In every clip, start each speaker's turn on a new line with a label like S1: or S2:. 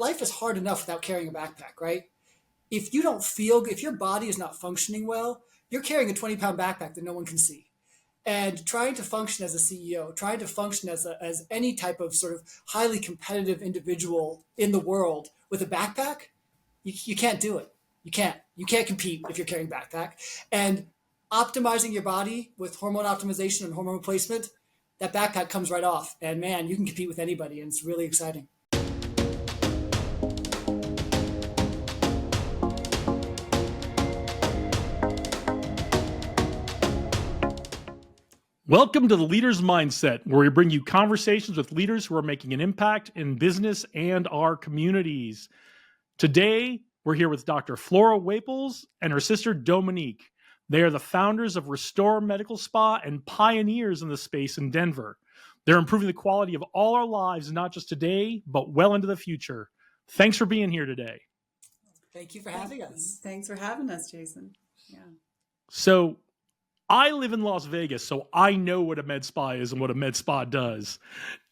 S1: life is hard enough without carrying a backpack, right? If your body is not functioning well, you're carrying a 20-pound backpack that no one can see. And trying to function as a CEO, trying to function as any type of sort of highly competitive individual in the world with a backpack, you can't do it. You can't compete if you're carrying a backpack. And optimizing your body with hormone optimization and hormone replacement, that backpack comes right off. And man, you can compete with anybody, and it's really exciting.
S2: Welcome to the Leader's Mindset, where we bring you conversations with leaders who are making an impact in business and our communities. Today, we're here with Dr. Flora Waples and her sister Dominique. They are the founders of RESTOR Medical Spa and pioneers in the space in Denver. They're improving the quality of all our lives, not just today, but well into the future. Thanks for being here today.
S1: Thank you for having us.
S3: Thanks for having us, Jason. Yeah.
S2: So, I live in Las Vegas, so I know what a med spa is and what a med spa does.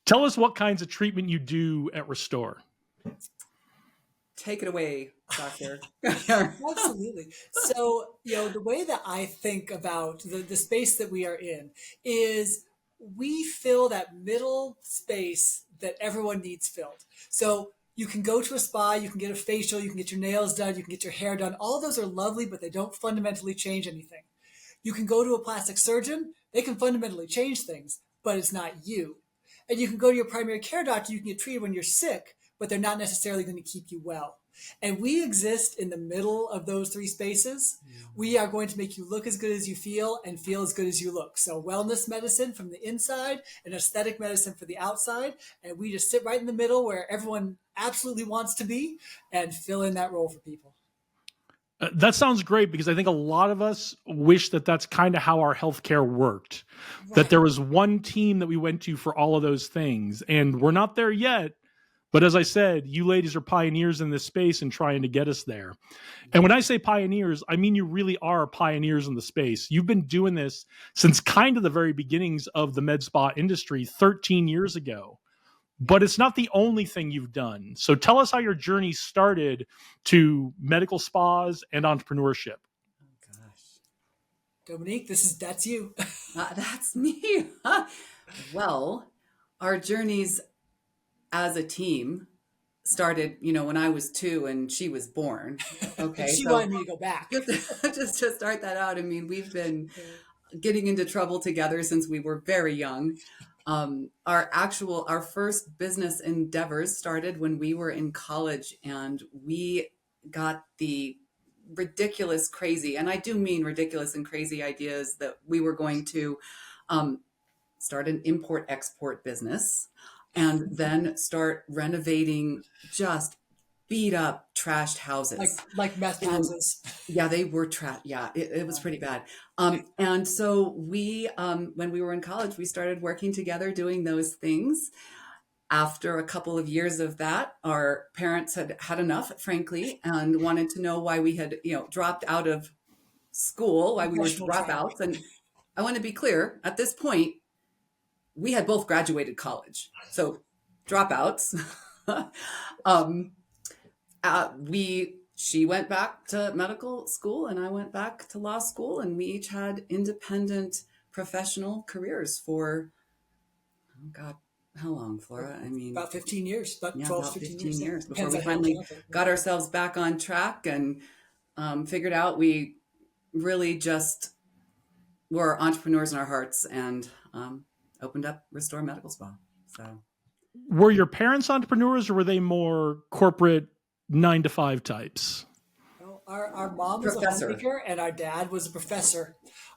S2: Tell us what kinds of treatment you do at RESTOR.
S3: Take it away, Doctor.
S1: Absolutely. So, the way that I think about the space that we are in is we fill that middle space that everyone needs filled. So you can go to a spa, you can get a facial, you can get your nails done, you can get your hair done. All of those are lovely, but they don't fundamentally change anything. You can go to a plastic surgeon, they can fundamentally change things, but it's not you. And you can go to your primary care doctor, you can get treated when you're sick, but they're not necessarily going to keep you well. And we exist in the middle of those three spaces. We are going to make you look as good as you feel and feel as good as you look. So wellness medicine from the inside and aesthetic medicine for the outside. And we just sit right in the middle where everyone absolutely wants to be and fill in that role for people.
S2: That sounds great, because I think a lot of us wish that that's kind of how our healthcare worked, right? That there was one team that we went to for all of those things. And we're not there yet. But as I said, you ladies are pioneers in this space and trying to get us there. And when I say pioneers, I mean you really are pioneers in the space. You've been doing this since kind of the very beginnings of the med spa industry 13 years ago. But it's not the only thing you've done. So tell us how your journey started to medical spas and entrepreneurship.
S3: Oh, gosh.
S1: Dominique, that's you.
S3: That's me. Well, our journeys as a team started, when I was 2 and she was born. Okay.
S1: She wanted me to go back.
S3: Just to start that out, we've been getting into trouble together since we were very young. Our first business endeavors started when we were in college, and we got the ridiculous, crazy, and I do mean ridiculous and crazy ideas that we were going to start an import-export business and then start renovating just beat up, trashed houses.
S1: Like meth houses.
S3: Yeah, they were trash. Yeah, it was pretty bad. And so we, when we were in college, we started working together doing those things. After a couple of years of that, our parents had had enough, frankly, and wanted to know why we had, dropped out of school, why we were dropouts. And I want to be clear, at this point, we had both graduated college. So dropouts. She went back to medical school and I went back to law school, and we each had independent professional careers for, oh God, how long, Flora?
S1: About 15 years, about 12, 15
S3: years before we finally got ourselves back on track and figured out we really just were entrepreneurs in our hearts and opened up RESTOR Medical Spa. So,
S2: were your parents entrepreneurs, or were they more corporate 9-to-5 types?
S1: Well, our mom was a homemaker, and our dad was a professor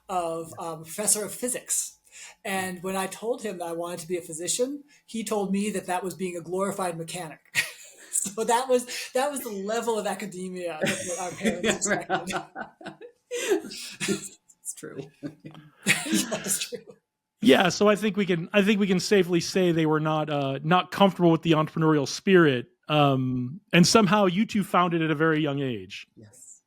S1: of physics. And when I told him that I wanted to be a physician, he told me that was being a glorified mechanic. So that was the level of academia that our parents expected.
S3: It's true.
S1: That's true.
S2: Yeah, so I think we can safely say they were not comfortable with the entrepreneurial spirit, and somehow you two found it at a very young age.
S3: Yes.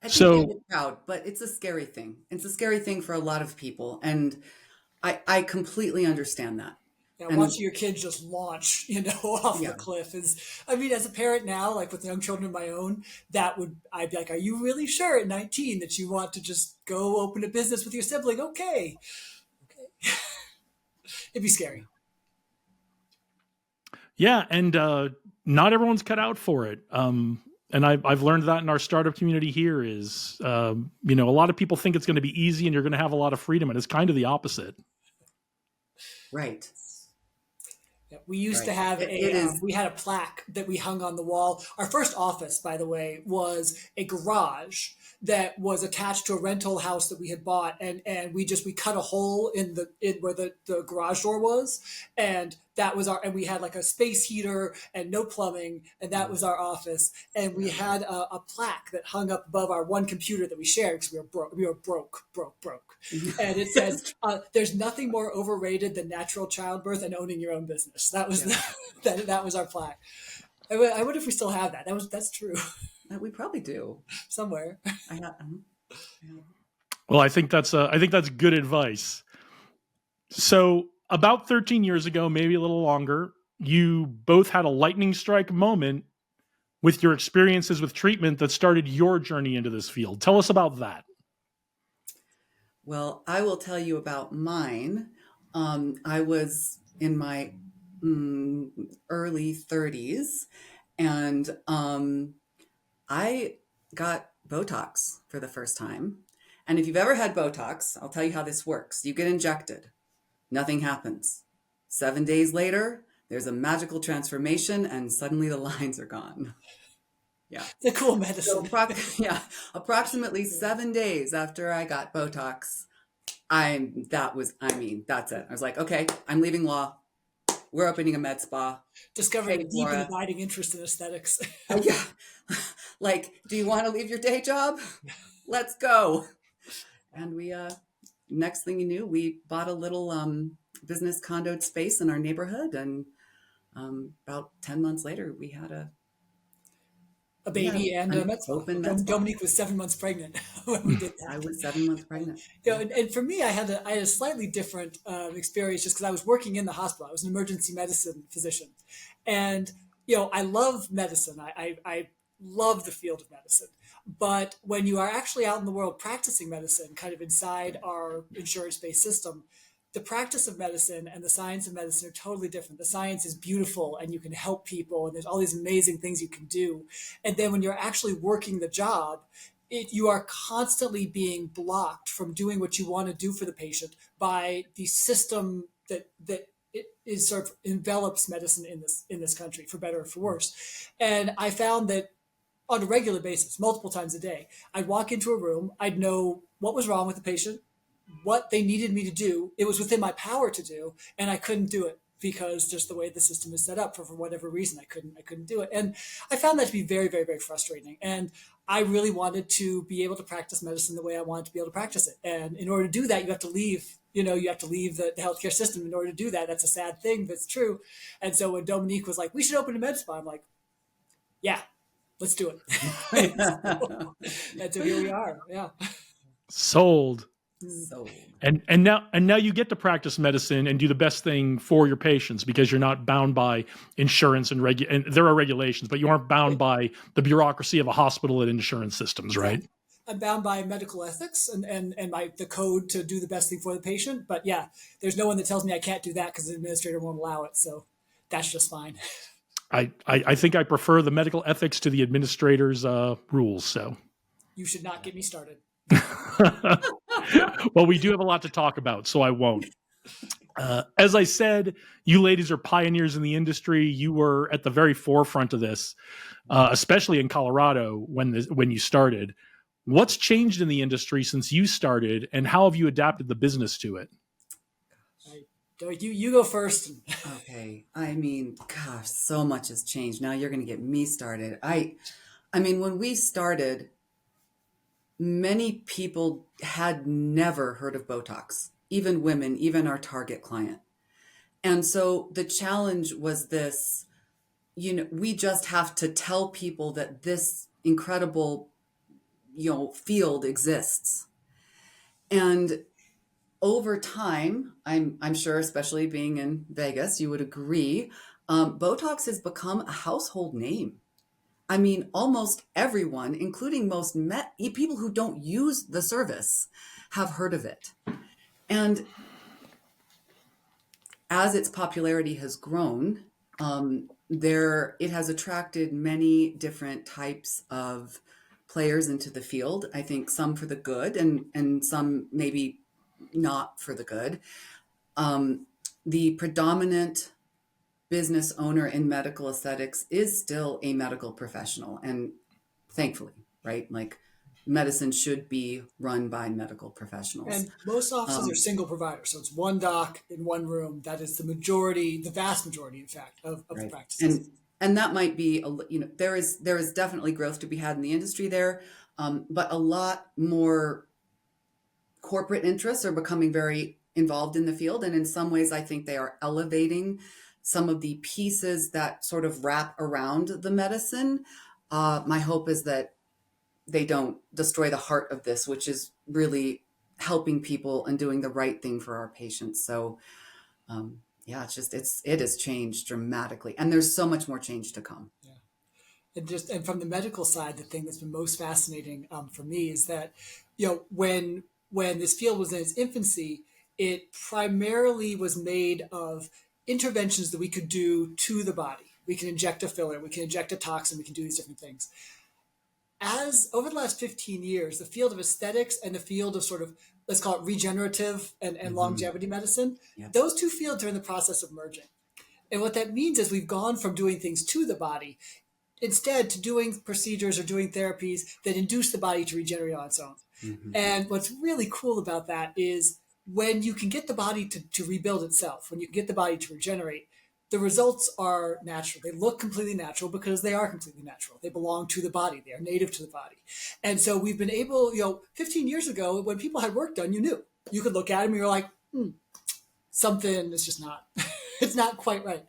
S3: I think they're proud, but it's a scary thing. It's a scary thing for a lot of people, and I completely understand that.
S1: Yeah,
S3: And
S1: watching your kids just launch, off the
S3: yeah,
S1: cliff is, I mean, as a parent now, like with young children of my own, I'd be like, are you really sure at 19 that you want to just go open a business with your sibling? Okay. Okay. It'd be scary.
S2: Yeah, and not everyone's cut out for it. And I've learned that in our startup community here is, a lot of people think it's going to be easy and you're going to have a lot of freedom, and it's kind of the opposite.
S3: right,
S1: Yeah, we used to
S3: right.
S1: have
S3: It is.
S1: we had a plaque that we hung on the wall. Our first office, by the way, was a garage that was attached to a rental house that we had bought, and we cut a hole in where the garage door was, and that was and we had like a space heater and no plumbing, and that was our office, and we had a plaque that hung up above our one computer that we shared because we were broke, and it said,
S3: Yes.
S1: "There's nothing more overrated than natural childbirth and owning your own business." That was
S3: Yeah.
S1: that was our plaque. I wonder if we still have that. That's true
S3: We probably do.
S1: somewhere.
S3: I have, yeah.
S2: Well, I think that's good advice. So about 13 years ago, maybe a little longer, you both had a lightning strike moment with your experiences with treatment that started your journey into this field. Tell us about that.
S3: Well, I will tell you about mine. I was in my early 30s, and I got Botox for the first time. And if you've ever had Botox, I'll tell you how this works. You get injected, nothing happens. 7 days later, there's a magical transformation, and suddenly the lines are gone. Yeah.
S1: The cool
S3: So,
S1: medicine.
S3: yeah, approximately 7 days after I got Botox, that's it. I was like, okay, I'm leaving law. We're opening a med spa.
S1: Discovering
S3: Hey,
S1: a deep and
S3: Flora.
S1: abiding interest in aesthetics.
S3: Yeah. Like, do you want to leave your day job? Let's go. And we, next thing you knew, we bought a little business condoed space in our neighborhood. And about 10 months later, we had
S1: A baby and a
S3: an
S1: med spa.
S3: open med spa.
S1: Dominique was 7 months pregnant when we did that.
S3: I was 7 months pregnant.
S1: And for me, I had a slightly different experience just because I was working in the hospital. I was an emergency medicine physician, and I love medicine. I love the field of medicine. But when you are actually out in the world practicing medicine, kind of inside our insurance-based system, the practice of medicine and the science of medicine are totally different. The science is beautiful and you can help people and there's all these amazing things you can do. And then when you're actually working the job, you are constantly being blocked from doing what you want to do for the patient by the system that it is sort of envelops medicine in this country, for better or for worse. And I found that on a regular basis, multiple times a day, I'd walk into a room, I'd know what was wrong with the patient, what they needed me to do. It was within my power to do, and I couldn't do it because just the way the system is set up, for whatever reason, I couldn't do it. And I found that to be very, very, very frustrating. And I really wanted to be able to practice medicine the way I wanted to be able to practice it. And in order to do that, you have to leave. You have to leave the healthcare system in order to do that. That's a sad thing, but it's true. And so when Dominique was like, "We should open a med spa," I'm like, "Yeah, let's do it." And so here we are. Yeah.
S2: Sold.
S3: So,
S2: And now you get to practice medicine and do the best thing for your patients because you're not bound by insurance and there are regulations, but you aren't bound by the bureaucracy of a hospital and insurance systems, right?
S1: Exactly. I'm bound by medical ethics and the code to do the best thing for the patient. But yeah, there's no one that tells me I can't do that because the administrator won't allow it. So that's just fine.
S2: I think I prefer the medical ethics to the administrator's rules. So
S1: You should not get me started.
S2: well, we do have a lot to talk about, so I won't. As I said, you ladies are pioneers in the industry. You were at the very forefront of this, especially in Colorado when you started. What's changed in the industry since you started, and how have you adapted the business to it?
S1: You go first.
S3: okay. I mean, gosh, so much has changed. Now you're going to get me started. I mean, when we started, many people had never heard of Botox, even women, even our target client. And so the challenge was this, we just have to tell people that this incredible, field exists. And over time, I'm sure, especially being in Vegas, you would agree, Botox has become a household name. I mean, almost everyone, including most people who don't use the service, have heard of it. And as its popularity has grown, it has attracted many different types of players into the field. I think some for the good, and some maybe not for the good. The predominant business owner in medical aesthetics is still a medical professional, and thankfully, right? Like, medicine should be run by medical professionals.
S1: And most offices are
S3: Um,
S1: single providers, so it's one doc in one room. That is the majority, the vast majority, in fact, of the
S3: right,
S1: practices.
S3: and that might be there is definitely growth to be had in the industry there, but a lot more corporate interests are becoming very involved in the field, and in some ways I think they are elevating some of the pieces that sort of wrap around the medicine. My hope is that they don't destroy the heart of this, which is really helping people and doing the right thing for our patients. So yeah, it has changed dramatically, and there's so much more change to come.
S1: Yeah. And from the medical side, the thing that's been most fascinating for me is that, when this field was in its infancy, it primarily was made of interventions that we could do to the body. We can inject a filler, we can inject a toxin, we can do these different things. As over the last 15 years, the field of aesthetics and the field of sort of, let's call it regenerative and
S3: Hmm.
S1: longevity medicine,
S3: Yep.
S1: those two fields are in the process of merging. And what that means is we've gone from doing things to the body instead to doing procedures or doing therapies that induce the body to regenerate on its own.
S3: Hmm.
S1: And what's really cool about that is when you can get the body to rebuild itself, when you can get the body to regenerate, the results are natural. They look completely natural because they are completely natural. They belong to the body. They are native to the body. And so we've been able, 15 years ago, when people had work done, you knew. You could look at them and you're like, something is just not, it's not quite right.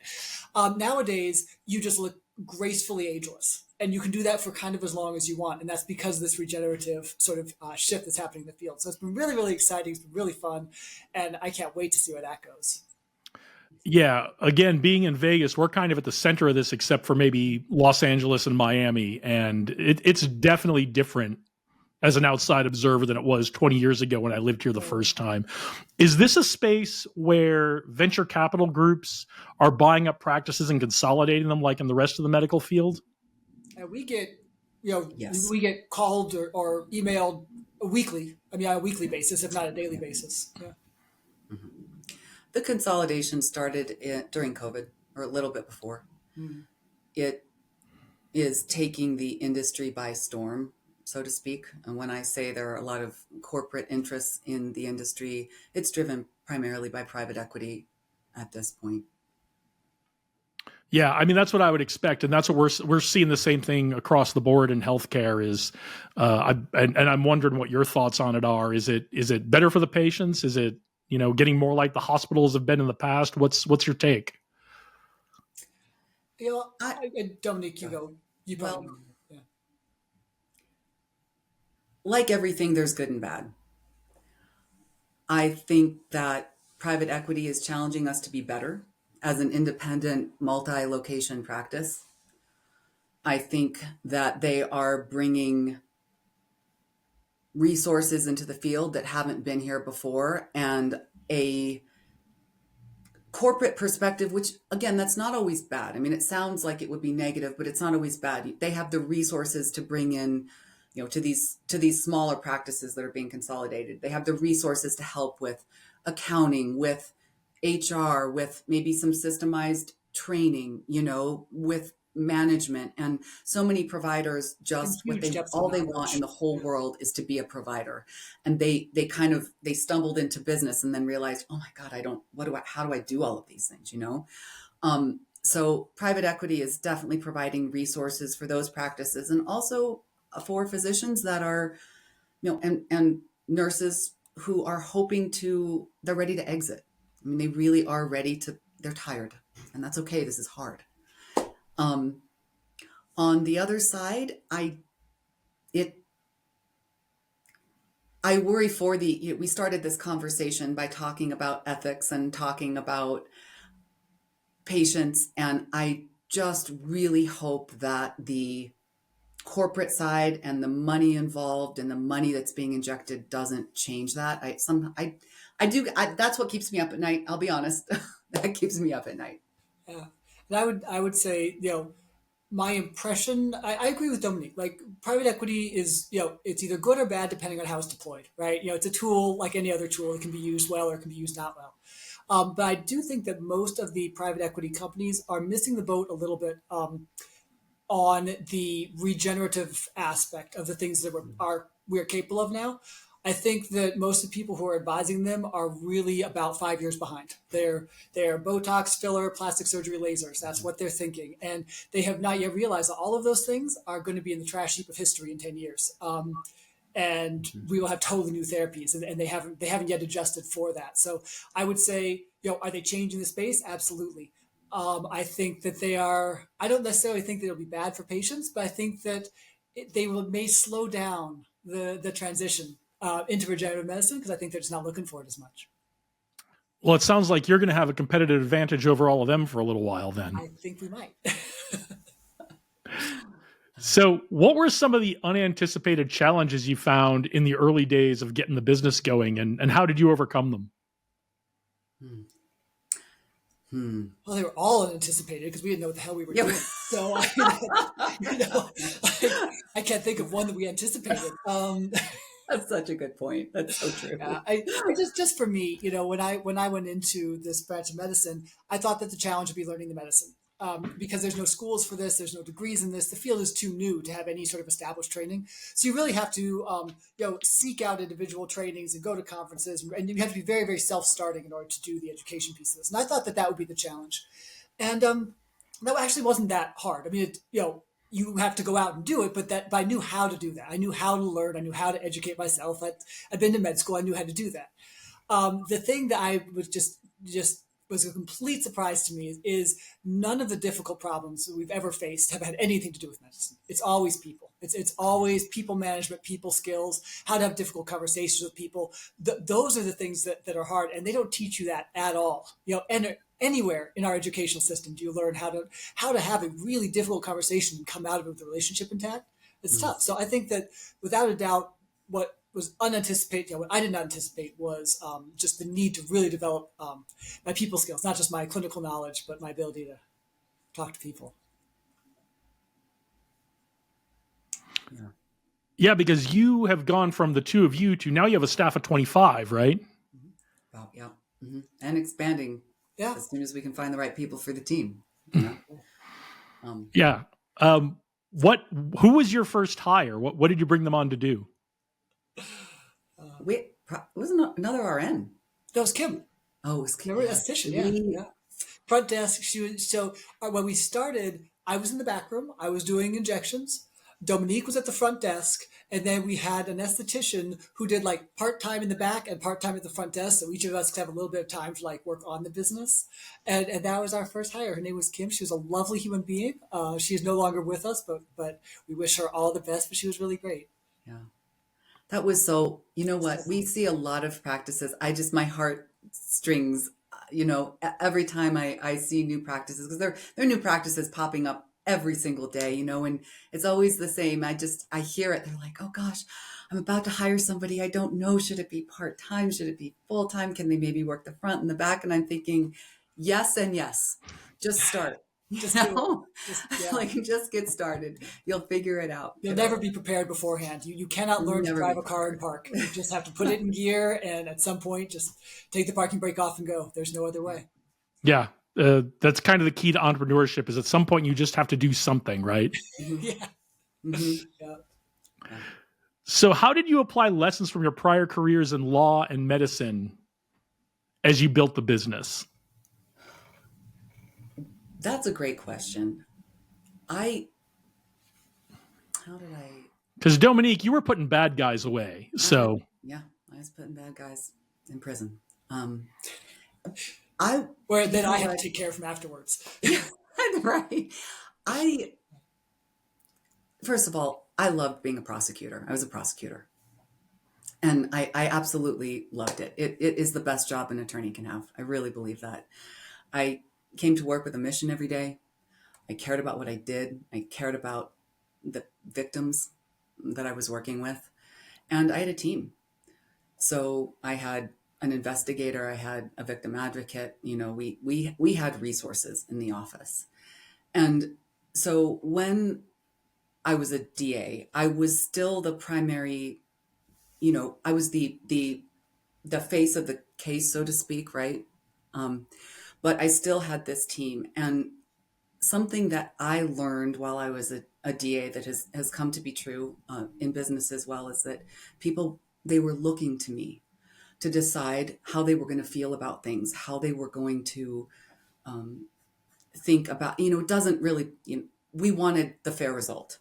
S1: Nowadays, you just look gracefully ageless. And you can do that for kind of as long as you want. And that's because of this regenerative sort of shift that's happening in the field. So it's been really, really exciting. It's been really fun. And I can't wait to see where that goes.
S2: Yeah, again, being in Vegas, we're kind of at the center of this, except for maybe Los Angeles and Miami, and it's definitely different as an outside observer than it was 20 years ago when I lived here the
S1: Totally.
S2: first time. Is this a space where venture capital groups are buying up practices and consolidating them like in the rest of the medical field?
S1: And we get,
S3: Yes.
S1: we get called or emailed weekly. I mean, on a weekly basis, if not a daily
S3: Yeah.
S1: basis. Yeah.
S3: Mhm. The consolidation started during COVID, or a little bit before.
S1: Mm.
S3: It is taking the industry by storm, so to speak. And when I say there are a lot of corporate interests in the industry, it's driven primarily by private equity at this point.
S2: Yeah, I mean that's what I would expect, and that's what we're seeing the same thing across the board in healthcare. And I'm wondering what your thoughts on it are. Is it better for the patients? Is it getting more like the hospitals have been in the past? What's your take?
S3: I,
S1: Dominique, you go. You probably
S3: well,
S1: know. Yeah.
S3: like everything, there's good and bad. I think that private equity is challenging us to be better as an independent multi-location practice. I think that they are bringing resources into the field that haven't been here before, and a corporate perspective, which again, that's not always bad. I mean, it sounds like it would be negative, but it's not always bad. They have the resources to bring in, to these smaller practices that are being consolidated. They have the resources to help with accounting, with HR, with maybe some systemized training, with management. And so many providers,
S1: And
S3: just
S1: huge depth of
S3: all they want in
S1: knowledge.
S3: the whole
S1: Yeah.
S3: world is to be a provider. And they stumbled into business and then realized, oh my God, how do I do all of these things? So private equity is definitely providing resources for those practices, and also for physicians that are, and nurses who are they're ready to exit. I mean, they really are they're tired, and that's okay. This is hard. Um, on the other side, it I worry we started this conversation by talking about ethics and talking about patients. And I just really hope that the corporate side and the money involved and the money that's being injected doesn't change that. That's what keeps me up at night. I'll be honest. That keeps me up at night.
S1: Yeah. And I would say, my impression, I agree with Dominique. Like private equity is, it's either good or bad depending on how it's deployed, right? It's a tool like any other tool. It can be used well or it can be used not well. But I do think that most of the private equity companies are missing the boat a little bit on the regenerative aspect of the things that we're capable of now. I think that most of the people who are advising them are really about 5 years behind. They're Botox, filler, plastic surgery, lasers. That's what they're thinking, and they have not yet realized that all of those things are going to be in the trash heap of history in 10 years. And we will have totally new therapies, and they haven't yet adjusted for that. So I would say, are they changing the space? Absolutely. I think that they are. I don't necessarily think that it'll be bad for patients, but I think that may slow down the transition into regenerative medicine because I think they're just not looking for it as much.
S2: Well, it sounds like you're going to have a competitive advantage over all of them for a little while then.
S1: I think we might.
S2: So what were some of the unanticipated challenges you found in the early days of getting the business going, and how did you overcome them?
S1: Well, they were all unanticipated because we didn't know what the hell we were doing. So I can't think of one that we anticipated.
S3: That's such a good point. That's so true.
S1: Just for me, when I went into this branch of medicine, I thought that the challenge would be learning the medicine. Because there's no schools for this, there's no degrees in this. The field is too new to have any sort of established training. So you really have to, seek out individual trainings and go to conferences, and you have to be very, very self-starting in order to do the education piece of this. And I thought that would be the challenge, and that actually wasn't that hard. I mean, you have to go out and do it, but I knew how to do that. I knew how to learn. I knew how to educate myself. I'd been to med school. I knew how to do that. The thing that I was just was a complete surprise to me is none of the difficult problems that we've ever faced have had anything to do with medicine. It's always people. It's always people management, people skills, how to have difficult conversations with people. Those are the things that are hard, and they don't teach you that at all. And anywhere in our educational system do you learn how to have a really difficult conversation and come out of it with the relationship intact. It's tough. So I think that without a doubt, what was unanticipated, what I did not anticipate was just the need to really develop my people skills, not just my clinical knowledge, but my ability to talk to people.
S2: Yeah, because you have gone from the two of you to now you have a staff of 25, right?
S3: Oh, yeah. Mm-hmm. And expanding as soon as we can find the right people for the team.
S2: Yeah. Who was your first hire? What did you bring them on to do?
S3: It was another RN.
S1: That was Kim.
S3: Oh, it was Kim.
S1: Remember esthetician, yeah. Front desk. When we started, I was in the back room. I was doing injections. Dominique was at the front desk, and then we had an esthetician who did like part-time in the back and part-time at the front desk. So each of us could have a little bit of time to work on the business. And that was our first hire. Her name was Kim. She was a lovely human being. She is no longer with us, but we wish her all the best, but she was really great.
S3: Yeah. That was so, what, we see a lot of practices. My heart strings, every time I see new practices, because there are new practices popping up every single day, and it's always the same. I hear it. They're like, oh gosh, I'm about to hire somebody. I don't know. Should it be part-time? Should it be full-time? Can they maybe work the front and the back? And I'm thinking, yes and yes. Just start. Just get started. You'll figure it out.
S1: You'll never be prepared beforehand. You cannot learn to drive a car and park. You just have to put it in gear, and at some point, just take the parking brake off and go. There's no other way.
S2: Yeah. That's kind of the key to entrepreneurship is at some point you just have to do something, right?
S1: Yeah. Mm-hmm. Yeah.
S2: So how did you apply lessons from your prior careers in law and medicine as you built the business?
S3: That's a great question.
S2: Because Dominique, you were putting bad guys away. So
S3: yeah, I was putting bad guys in prison.
S1: Where then I have to take care of them afterwards.
S3: Right. First of all, I loved being a prosecutor. I was a prosecutor. And I absolutely loved it. It is the best job an attorney can have. I really believe that. I came to work with a mission every day. I cared about what I did. I cared about the victims that I was working with. And I had a team. So I had an investigator, I had a victim advocate, we had resources in the office. And so when I was a DA, I was still the primary, I was the face of the case, so to speak, right? But I still had this team. And something that I learned while I was a DA that has come to be true in business as well is that people, they were looking to me to decide how they were going to feel about things, how they were going to think about, it doesn't really, we wanted the fair result,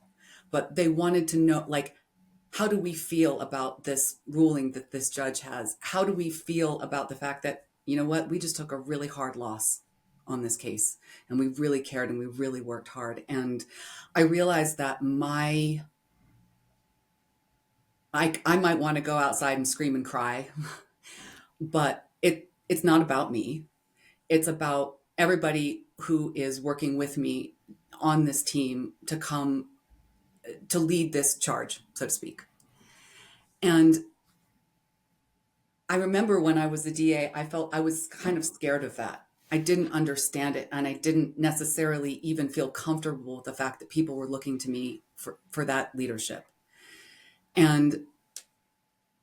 S3: but they wanted to know, like, how do we feel about this ruling that this judge has? How do we feel about the fact that, we just took a really hard loss on this case and we really cared and we really worked hard. And I realized that I might want to go outside and scream and cry, but it's not about me. It's about everybody who is working with me on this team to come to lead this charge, so to speak. And I remember when I was the DA, I felt I was kind of scared of that. I didn't understand it, and I didn't necessarily even feel comfortable with the fact that people were looking to me for that leadership. And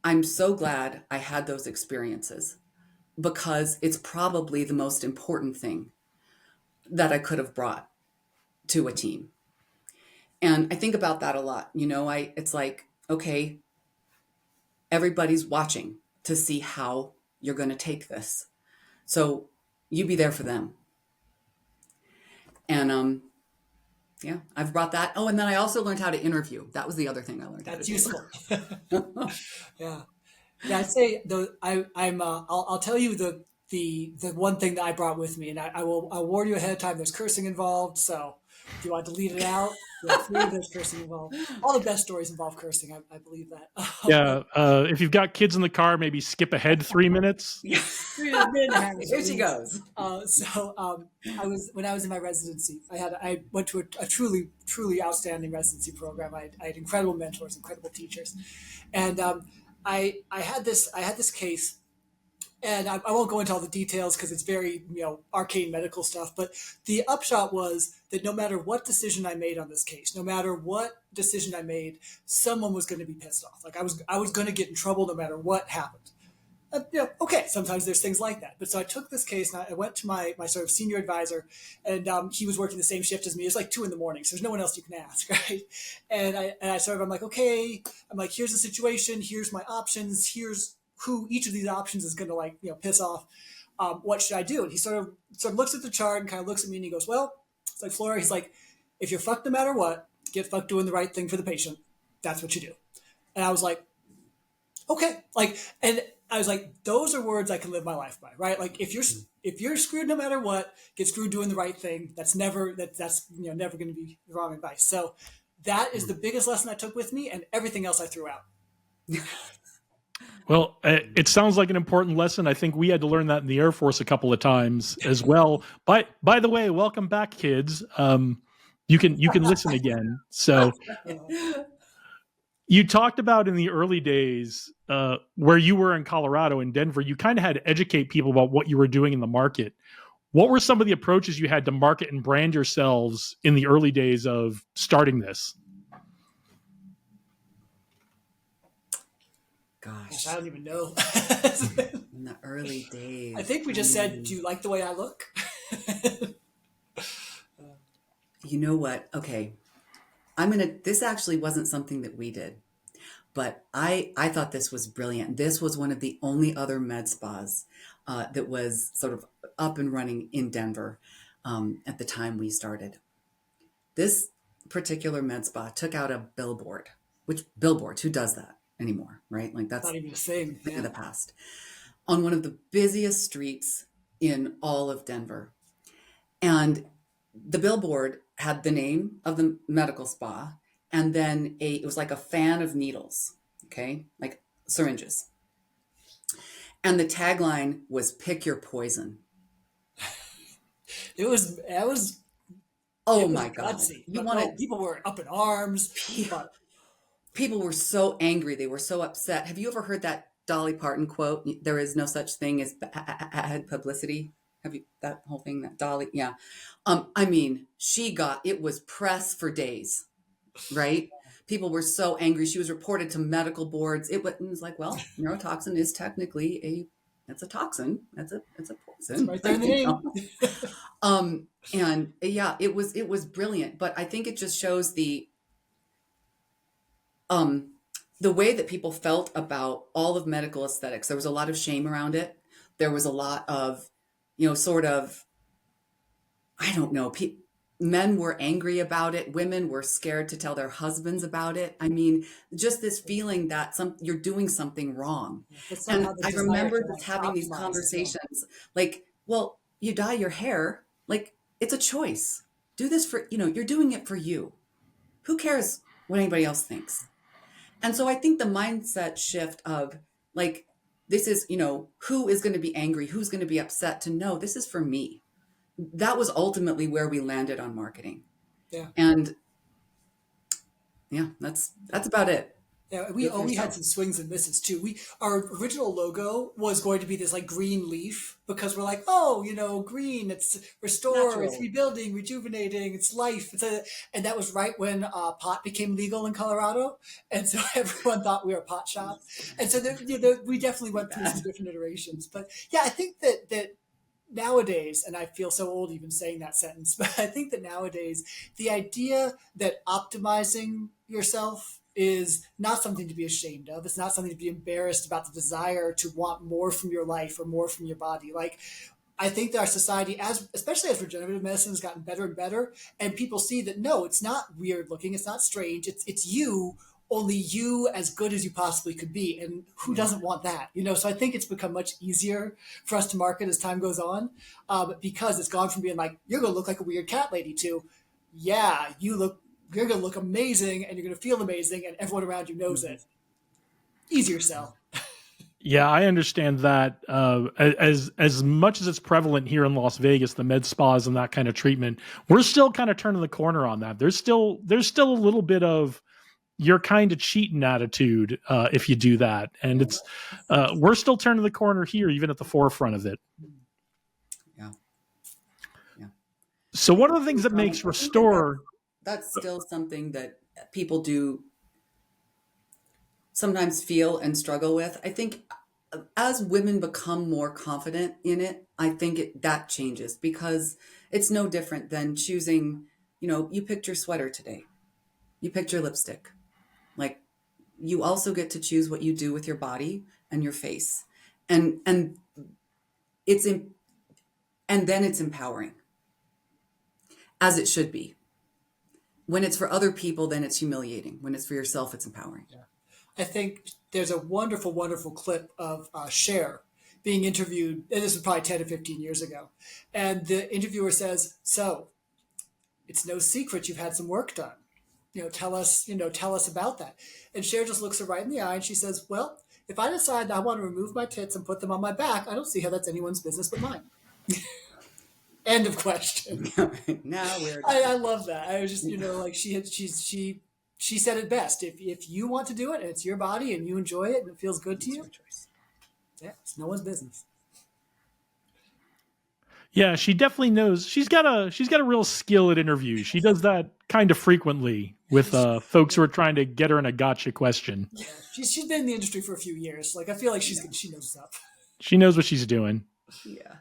S3: I'm so glad I had those experiences, because it's probably the most important thing that I could have brought to a team. And I think about that a lot. It's like, okay, everybody's watching to see how you're going to take this. So you be there for them. And yeah, I've brought that. Oh, and then I also learned how to interview. That was the other thing I learned.
S1: That's useful. Yeah. Yeah, I'd say I'll tell you the one thing that I brought with me, and I'll warn you ahead of time. There's cursing involved, so if you want to delete it out, feel free. There's cursing involved. All the best stories involve cursing. I believe that.
S2: Yeah, if you've got kids in the car, maybe skip ahead 3 minutes.
S3: Yeah. Here she goes.
S1: When I was in my residency, I went to a truly outstanding residency program. I had incredible mentors, incredible teachers, and I had this case, and I won't go into all the details because it's very arcane medical stuff. But the upshot was that no matter what decision I made on this case, no matter what decision I made, someone was going to be pissed off. Like I was going to get in trouble no matter what happened. Okay, sometimes there's things like that. But so I took this case and I went to my sort of senior advisor, and he was working the same shift as me. It's like 2 a.m, so there's no one else you can ask, right? And I'm like, okay, I'm like, here's the situation, here's my options, here's who each of these options is going to piss off. What should I do? And he sort of looks at the chart and kind of looks at me and he goes, well, it's like, Flora, he's like, if you're fucked no matter what, get fucked doing the right thing for the patient. That's what you do. And I was like, okay, and I was like, those are words I can live my life by, right? Like if you're screwed no matter what, get screwed doing the right thing. That's never going to be the wrong advice. So that is the biggest lesson I took with me, and everything else I threw out.
S2: Well, it sounds like an important lesson. I think we had to learn that in the Air Force a couple of times as well. By the way, welcome back, kids. You can listen again. So you talked about in the early days where you were in Colorado, in Denver, you kind of had to educate people about what you were doing in the market. What were some of the approaches you had to market and brand yourselves in the early days of starting this?
S3: Gosh,
S1: I don't even know.
S3: in the early days.
S1: I think we just said, do you like the way I look?
S3: You know what? Okay. This actually wasn't something that we did, but I thought this was brilliant. This was one of the only other med spas that was sort of up and running in Denver at the time we started. This particular med spa took out a billboard, who does that anymore, right? Like that's
S1: not even a thing.
S3: in the past, on one of the busiest streets in all of Denver. And the billboard had the name of the medical spa, and then it was like a fan of needles. Okay. syringes. And the tagline was "Pick your poison."
S1: It was
S3: Oh
S1: it was
S3: my God.
S1: gutsy,
S3: You
S1: but
S3: want
S1: no,
S3: to,
S1: people were up in arms. But
S3: people were so angry. They were so upset. Have you ever heard that Dolly Parton quote? There is no such thing as bad publicity. Have you, that whole thing, that Dolly? Yeah. I mean, it was press for days, right? People were so angry. She was reported to medical boards. It was like, well, neurotoxin is technically it's a toxin. It's a
S1: it's
S3: poison.
S1: right there in the name.
S3: And yeah, it was brilliant. But I think it just shows um, the way that people felt about all of medical aesthetics. There was a lot of shame around it. There was a lot of, sort of, I don't know, men were angry about it. Women were scared to tell their husbands about it. I mean, just this feeling that you're doing something wrong.
S1: But somehow
S3: And
S1: the
S3: I
S1: desire
S3: remember
S1: to
S3: just
S1: like
S3: having these
S1: optimize as well.
S3: conversations like, well, you dye your hair, like it's a choice. Do this for, you're doing it for you. Who cares what anybody else thinks? And so I think the mindset shift of like, this is, who is going to be angry? Who's going to be upset? To know this is for me. That was ultimately where we landed on marketing.
S1: Yeah.
S3: And yeah, that's about it.
S1: Yeah, we had some swings and misses too. Our original logo was going to be this like green leaf because we're like, oh, green, it's restore,
S3: Natural.
S1: it's rebuilding, rejuvenating, it's life. And that was right when pot became legal in Colorado, and so everyone thought we were a pot shop. And so we definitely went through some different iterations. But yeah, I think that nowadays, and I feel so old even saying that sentence, but I think that nowadays the idea that optimizing yourself is not something to be ashamed of. It's not something to be embarrassed about, the desire to want more from your life or more from your body. Like, I think that our society, especially as regenerative medicine has gotten better and better, and people see that no, it's not weird looking, it's not strange, it's you, only you as good as you possibly could be, and who doesn't want that? So I think it's become much easier for us to market as time goes on, because it's gone from being like, you're going to look like a weird cat lady, to, yeah, you're going to look amazing and you're going to feel amazing and everyone around you knows it. Easier sell.
S2: Yeah, I understand that. As much as it's prevalent here in Las Vegas, the med spas and that kind of treatment, we're still kind of turning the corner on that. There's still a little bit of you're kind of cheating attitude if you do that, and it's we're still turning the corner here, even at the forefront of it.
S3: Yeah.
S2: So one of the things that makes RESTOR,
S3: that's still something that people do sometimes feel and struggle with. I think as women become more confident in it, I think that changes, because it's no different than choosing, you picked your sweater today, you picked your lipstick. Like, you also get to choose what you do with your body and your face. And it's and then it's empowering, as it should be. When it's for other people, then it's humiliating. When it's for yourself, it's empowering.
S1: Yeah. I think there's a wonderful, wonderful clip of Cher being interviewed, and this was probably 10 or 15 years ago. And the interviewer says, so it's no secret you've had some work done. Tell us about that. And Cher just looks her right in the eye and she says, well, if I decide I want to remove my tits and put them on my back, I don't see how that's anyone's business but mine. End of question.
S3: Now we're
S1: I love that. I was just, like she said it best. If you want to do it and it's your body and you enjoy it and it feels good to you, yeah, it's no one's business.
S2: yeah, she definitely knows. She's got a real skill at interviews. She does that kind of frequently with folks who are trying to get her in a gotcha question.
S1: Yeah, she's been in the industry for a few years. Like, I feel like she knows stuff.
S2: She knows what she's doing.
S3: Yeah.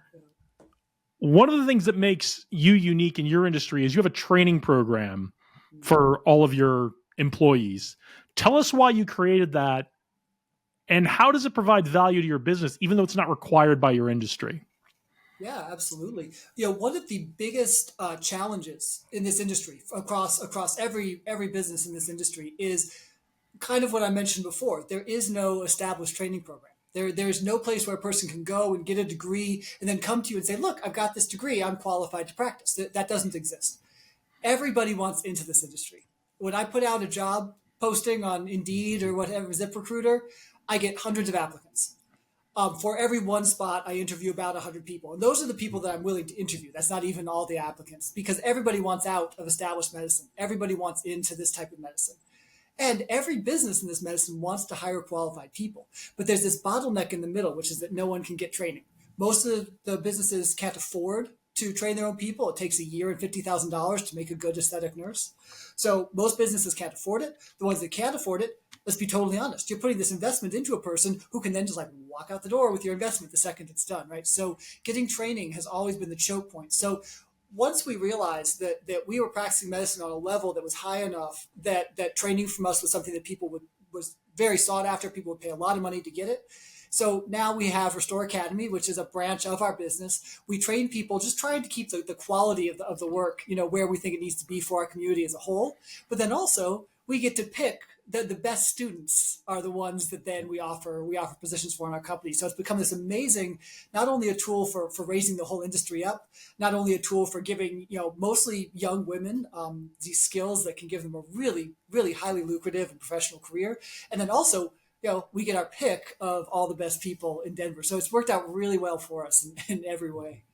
S2: One of the things that makes you unique in your industry is you have a training program for all of your employees. Tell us why you created that, and how does it provide value to your business, even though it's not required by your industry?
S1: Yeah, absolutely. One of the biggest challenges in this industry, across every business in this industry, is kind of what I mentioned before. There is no established training program. There's no place where a person can go and get a degree and then come to you and say, look, I've got this degree, I'm qualified to practice. That doesn't exist. Everybody wants into this industry. When I put out a job posting on Indeed or whatever, ZipRecruiter, I get hundreds of applicants. For every one spot, I interview about 100 people. And those are the people that I'm willing to interview. That's not even all the applicants, because everybody wants out of established medicine. Everybody wants into this type of medicine. And every business in this medicine wants to hire qualified people. But there's this bottleneck in the middle, which is that no one can get training. Most of the businesses can't afford to train their own people. It takes a year and $50,000 to make a good aesthetic nurse. So most businesses can't afford it. The ones that can't afford it, let's be totally honest, you're putting this investment into a person who can then just like walk out the door with your investment the second it's done, right? So getting training has always been the choke point. So once we realized that we were practicing medicine on a level that was high enough that training from us was something that was very sought after, people would pay a lot of money to get it. So now we have RESTOR Academy, which is a branch of our business. We train people just trying to keep the quality of the work, where we think it needs to be for our community as a whole. But then also we get to pick the best students are the ones that then we offer positions for in our company. So it's become this amazing, not only a tool for raising the whole industry up, not only a tool for giving, mostly young women these skills that can give them a really, really highly lucrative and professional career. And then also, we get our pick of all the best people in Denver. So it's worked out really well for us in every way.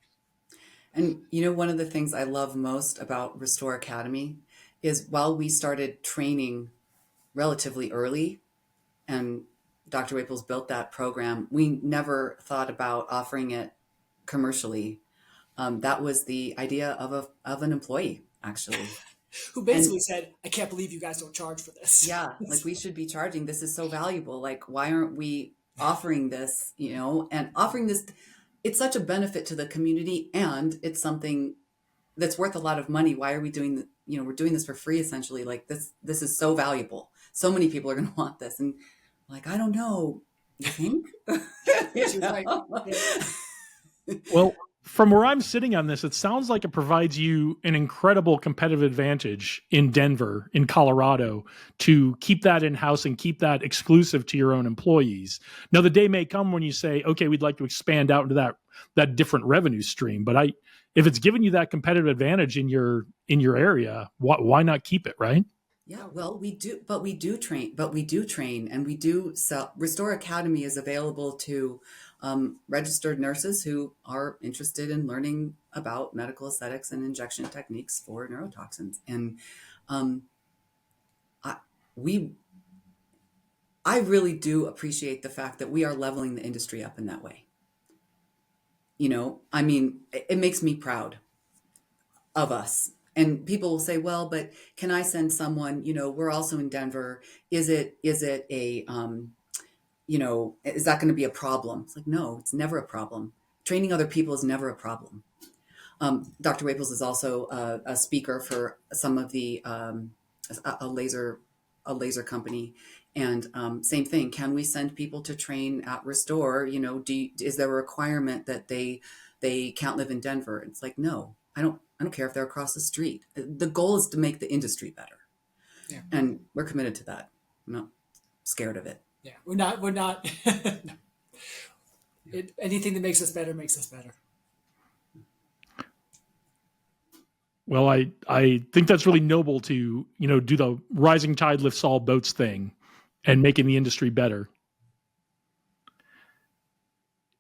S3: And one of the things I love most about RESTOR Academy is while we started training relatively early, and Dr. Waples built that program, we never thought about offering it commercially. That was the idea of an employee, actually.
S1: Who basically said, I can't believe you guys don't charge for this.
S3: Yeah, like we should be charging. This is so valuable. Like, why aren't we offering this, and offering this? It's such a benefit to the community, and it's something that's worth a lot of money. Why are we doing we're doing this for free, essentially. Like this is so valuable. So many people are going to want this. And like, I don't know. You think?
S1: Yes, you're right. Yeah.
S2: Well, from where I'm sitting on this, it sounds like it provides you an incredible competitive advantage in Denver, in Colorado, to keep that in-house and keep that exclusive to your own employees. Now, the day may come when you say, okay, we'd like to expand out into that different revenue stream. But if it's giving you that competitive advantage in your area, why not keep it, right?
S3: Yeah, well, we do train, and we do sell. RESTOR Academy is available to registered nurses who are interested in learning about medical aesthetics and injection techniques for neurotoxins. And I really do appreciate the fact that we are leveling the industry up in that way. It makes me proud of us. And people will say, well, but can I send someone, we're also in Denver. Is it a, is that going to be a problem? It's like, no, it's never a problem. Training other people is never a problem. Dr. Waples is also a speaker for some of the, a laser company. And same thing, can we send people to train at RESTOR? Is there a requirement that they can't live in Denver? It's like, no, I don't care if they're across the street. The goal is to make the industry better. Yeah. And we're committed to that. I'm not scared of it.
S1: Yeah, we're not. No. Anything that makes us better makes us better.
S2: Well, I think that's really noble to, do the rising tide lifts all boats thing and making the industry better.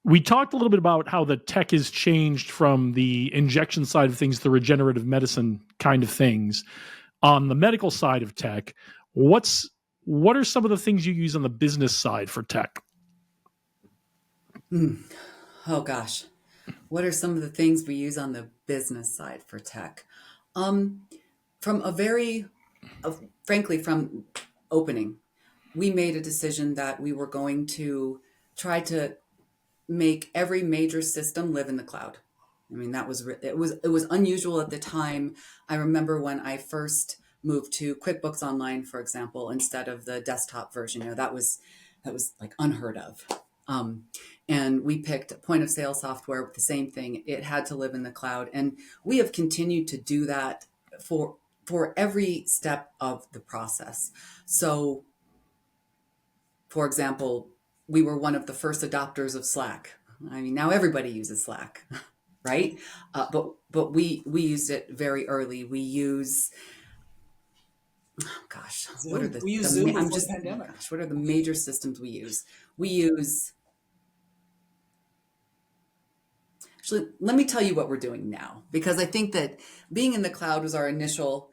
S2: We talked a little bit about how the tech has changed from the injection side of things to regenerative medicine kind of things. On the medical side of tech, what are some of the things you use on the business side for tech?
S3: Oh gosh. What are some of the things we use on the business side for tech? Frankly, from opening, we made a decision that we were going to try to make every major system live in the cloud. I mean, it was unusual at the time. I remember when I first moved to QuickBooks Online, for example, instead of the desktop version. That was like unheard of. And we picked point of sale software with the same thing. It had to live in the cloud, and we have continued to do that for every step of the process. So, for example, we were one of the first adopters of Slack. I mean, now everybody uses Slack, right? But we used it very early. We use, gosh,
S1: Zoom.
S3: what are the?
S1: We use Zoom
S3: I'm
S1: before
S3: just.
S1: the pandemic.
S3: Gosh, what are the major systems we use? We use. Actually, let me tell you what we're doing now, because I think that being in the cloud was our initial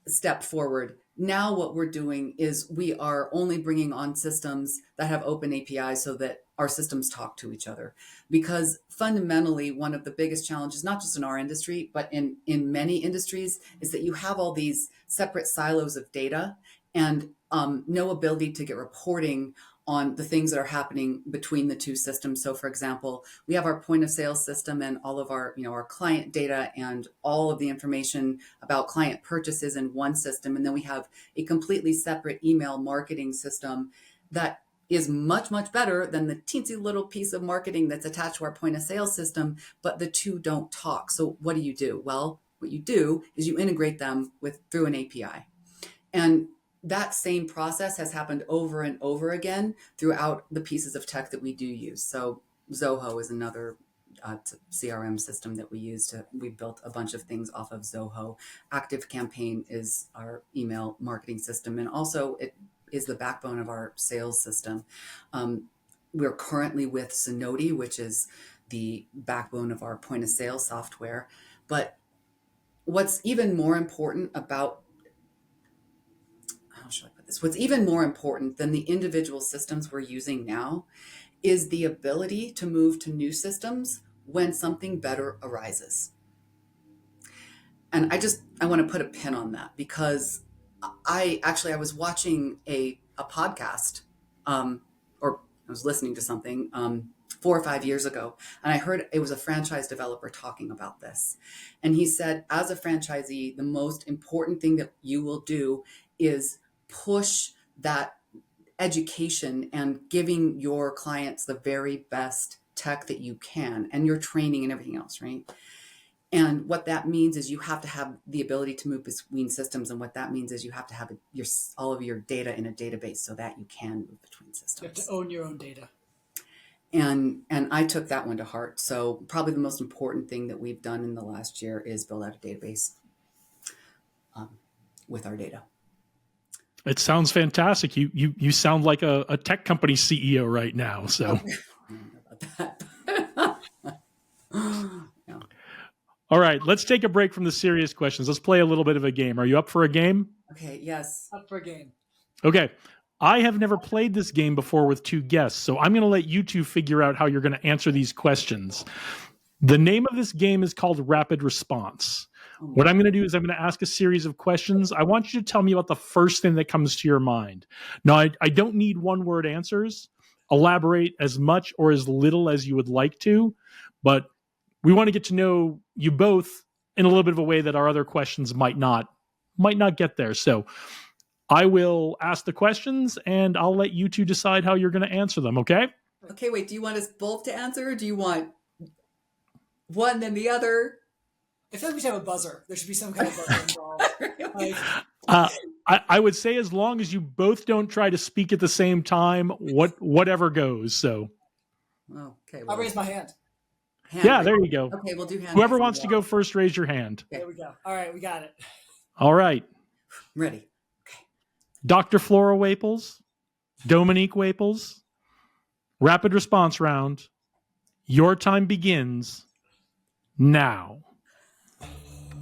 S3: step forward. Now what we're doing is we are only bringing on systems that have open APIs so that our systems talk to each other. Because fundamentally, one of the biggest challenges, not just in our industry, but in many industries, is that you have all these separate silos of data and no ability to get reporting on the things that are happening between the two systems. So for example, we have our point of sale system and all of our, our client data and all of the information about client purchases in one system. And then we have a completely separate email marketing system that is much, much better than the teensy little piece of marketing that's attached to our point of sale system, but the two don't talk. So what do? Well, what you do is you integrate them through an API. And that same process has happened over and over again throughout the pieces of tech that we do use. So Zoho is another CRM system that we use. We built a bunch of things off of Zoho. ActiveCampaign is our email marketing system, and also it is the backbone of our sales system. We're currently with Zenoti, which is the backbone of our point of sale software. But what's even more important about What's even more important than the individual systems we're using now is the ability to move to new systems when something better arises. And I want to put a pin on that, because I was watching a podcast, or I was listening to something 4 or 5 years ago, and I heard it was a franchise developer talking about this. And he said, as a franchisee, the most important thing that you will do is push that education and giving your clients the very best tech that you can, and your training and everything else, right? And what that means is you have to have the ability to move between systems. And what that means is you have to have all of your data in a database so that you can move between systems.
S1: You have to own your own data.
S3: And I took that one to heart. So probably the most important thing that we've done in the last year is build out a database with our data.
S2: It sounds fantastic. You sound like a tech company CEO right now. So,
S3: I don't know about that. Yeah.
S2: All right, let's take a break from the serious questions. Let's play a little bit of a game. Are you up for a game?
S3: Okay. Yes.
S1: Up for a game.
S2: Okay. I have never played this game before with two guests, so I'm going to let you two figure out how you're going to answer these questions. The name of this game is called Rapid Response. What I'm going to do is I'm going to ask a series of questions. I want you to tell me about the first thing that comes to your mind. Now, I don't need one-word answers. Elaborate as much or as little as you would like to, but we want to get to know you both in a little bit of a way that our other questions might not get there. So I will ask the questions, and I'll let you two decide how you're going to answer them, okay?
S3: Okay, wait, do you want us both to answer, or do you want one then the other?
S1: I feel like we should have a buzzer. There should be some kind of buzzer involved. Like,
S2: I would say as long as you both don't try to speak at the same time, whatever goes. So,
S3: okay,
S1: I'll raise my hand.
S2: Yeah, there you go.
S3: Okay, we'll do hand.
S2: Whoever wants to go first, raise your hand.
S1: There we go. All right, we got it.
S2: All right.
S3: Ready.
S2: Dr. Flora Waples, Dominique Waples, rapid response round. Your time begins now.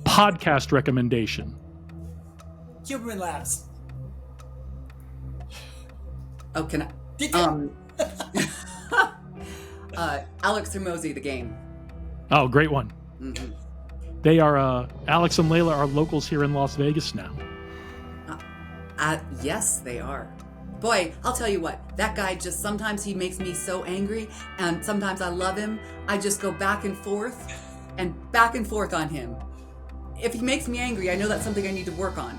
S2: Podcast recommendation.
S1: Huberman Labs.
S3: Oh, can I? Alex Hermosi, the game.
S2: Oh, great one.
S3: Mm-hmm.
S2: They are, Alex and Layla are locals here in Las Vegas now.
S3: Yes, they are. Boy, I'll tell you what, that guy sometimes he makes me so angry, and sometimes I love him. I just go back and forth on him. If he makes me angry, I know that's something I need to work on.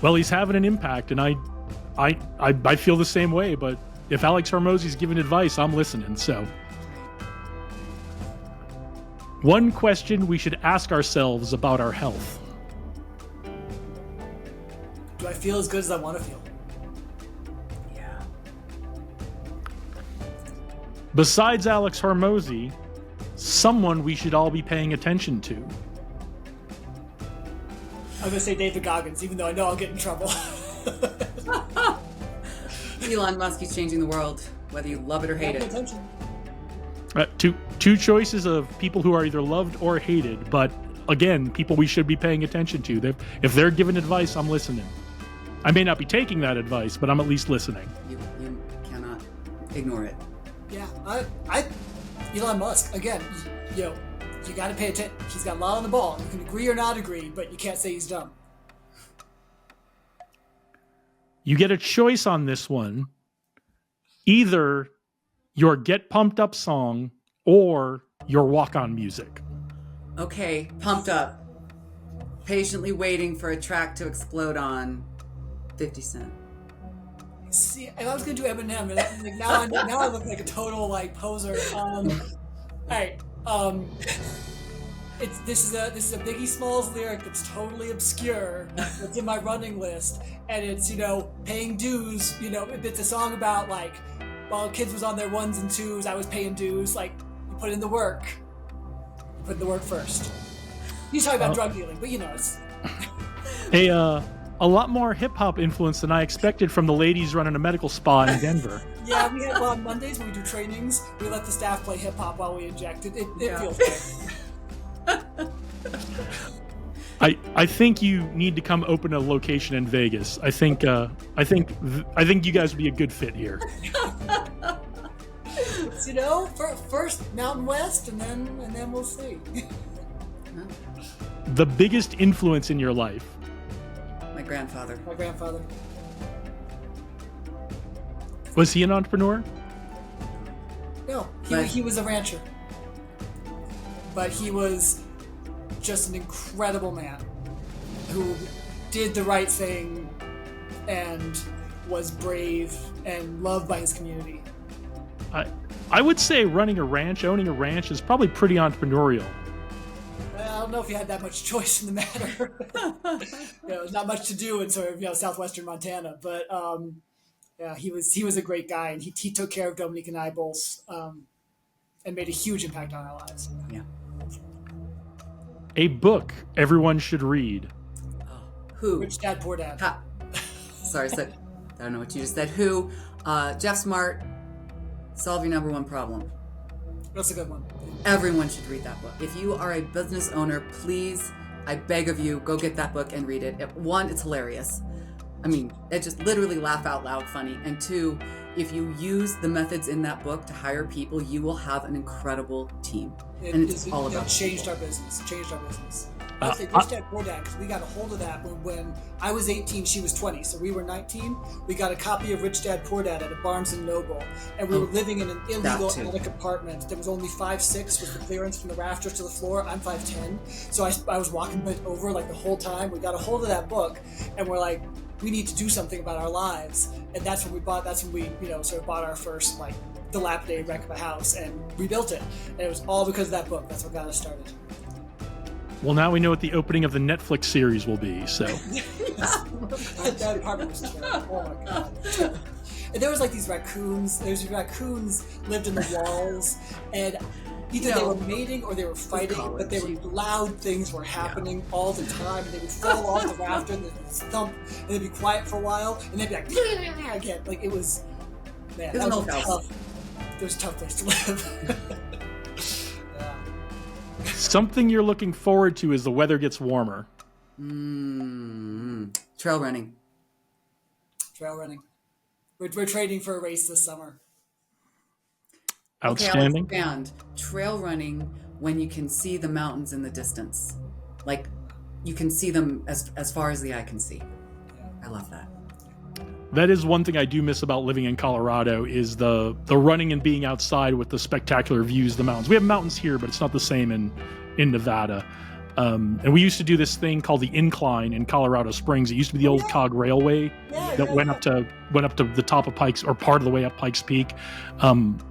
S2: Well, he's having an impact, and I feel the same way, but if Alex Hormozzi's giving advice, I'm listening, so. One question we should ask ourselves about our health.
S1: Do I feel as good as I want to feel?
S3: Yeah.
S2: Besides Alex Hormozzi, someone we should all be paying attention to.
S1: I'm gonna say David Goggins, even though I know I'll get in trouble.
S3: Elon Musk is changing the world, whether you love it or hate it.
S2: Two choices of people who are either loved or hated, but again, people we should be paying attention to. If they're giving advice, I'm listening. I may not be taking that advice, but I'm at least listening.
S3: You cannot ignore it.
S1: Yeah, Elon Musk, again, you got to pay attention. He's got a lot on the ball. You can agree or not agree, but you can't say he's dumb.
S2: You get a choice on this one. Either your Get Pumped Up song or your walk-on music.
S3: Okay, pumped up. Patiently waiting for a track to explode on 50 Cent.
S1: See, if I was gonna do Eminem, now I look like a total poser. All right, this is a Biggie Smalls lyric that's totally obscure. It's in my running list, and it's paying dues. It's a song about while kids was on their ones and twos, I was paying dues. You put in the work. You put in the work first. He's talking about drug dealing, but it's.
S2: A lot more hip-hop influence than I expected from the ladies running a medical spa in Denver.
S1: Yeah, we have on Mondays when we do trainings, we let the staff play hip-hop while we inject it. It feels good.
S2: I think you need to come open a location in Vegas. I think you guys would be a good fit here.
S1: First Mountain West, and then we'll see.
S2: The biggest influence in your life.
S3: My grandfather.
S2: Was he an entrepreneur?
S1: No, he was a rancher. But he was just an incredible man who did the right thing and was brave and loved by his community.
S2: I would say owning a ranch is probably pretty entrepreneurial.
S1: I don't know if he had that much choice in the matter. There's not much to do in sort of southwestern Montana, but he was a great guy, and he took care of Dominique and I both, and made a huge impact on our lives.
S3: Yeah.
S2: A book everyone should read.
S3: Who?
S1: Rich Dad Poor Dad.
S3: Sorry, I don't know what you just said. Who? Jeff Smart. Solve your number one problem.
S1: That's a good one.
S3: Everyone should read that book. If you are a business owner, please, I beg of you, go get that book and read it. One, it's hilarious. I mean, it's just literally laugh out loud funny. And two, if you use the methods in that book to hire people, you will have an incredible team. And it's all about
S1: changed our business. I say Rich Dad Poor Dad, because we got a hold of that when I was 18, she was 20, so we were 19. We got a copy of Rich Dad Poor Dad at a Barnes & Noble, and we were living in an illegal attic apartment. There was only 5'6" with the clearance from the rafters to the floor. I'm 5'10", so I was walking bent over the whole time. We got a hold of that book, and we're like, we need to do something about our lives, and that's when we bought our first dilapidated wreck of a house and rebuilt it, and it was all because of that book. That's what got us started.
S2: Well, now we know what the opening of the Netflix series will be, so.
S1: That apartment was terrible. Oh my God. And there was these raccoons. These raccoons lived in the walls, and either they were mating or they were fighting, but they were loud things were happening all the time, and they would fall off the rafter and they'd thump, and they'd be quiet for a while, and they'd be again. It was, man, that was tough. It was a tough place to live.
S2: Something you're looking forward to as the weather gets warmer.
S3: Trail running.
S1: We're training for a race this summer.
S2: Outstanding.
S3: Okay, and trail running when you can see the mountains in the distance. You can see them as far as the eye can see. Yeah. I love that.
S2: That is one thing I do miss about living in Colorado is the running and being outside with the spectacular views of the mountains. We have mountains here, but it's not the same in Nevada. And we used to do this thing called the Incline in Colorado Springs. It used to be the old cog railway that went up to the top of Pikes, or part of the way up Pikes Peak,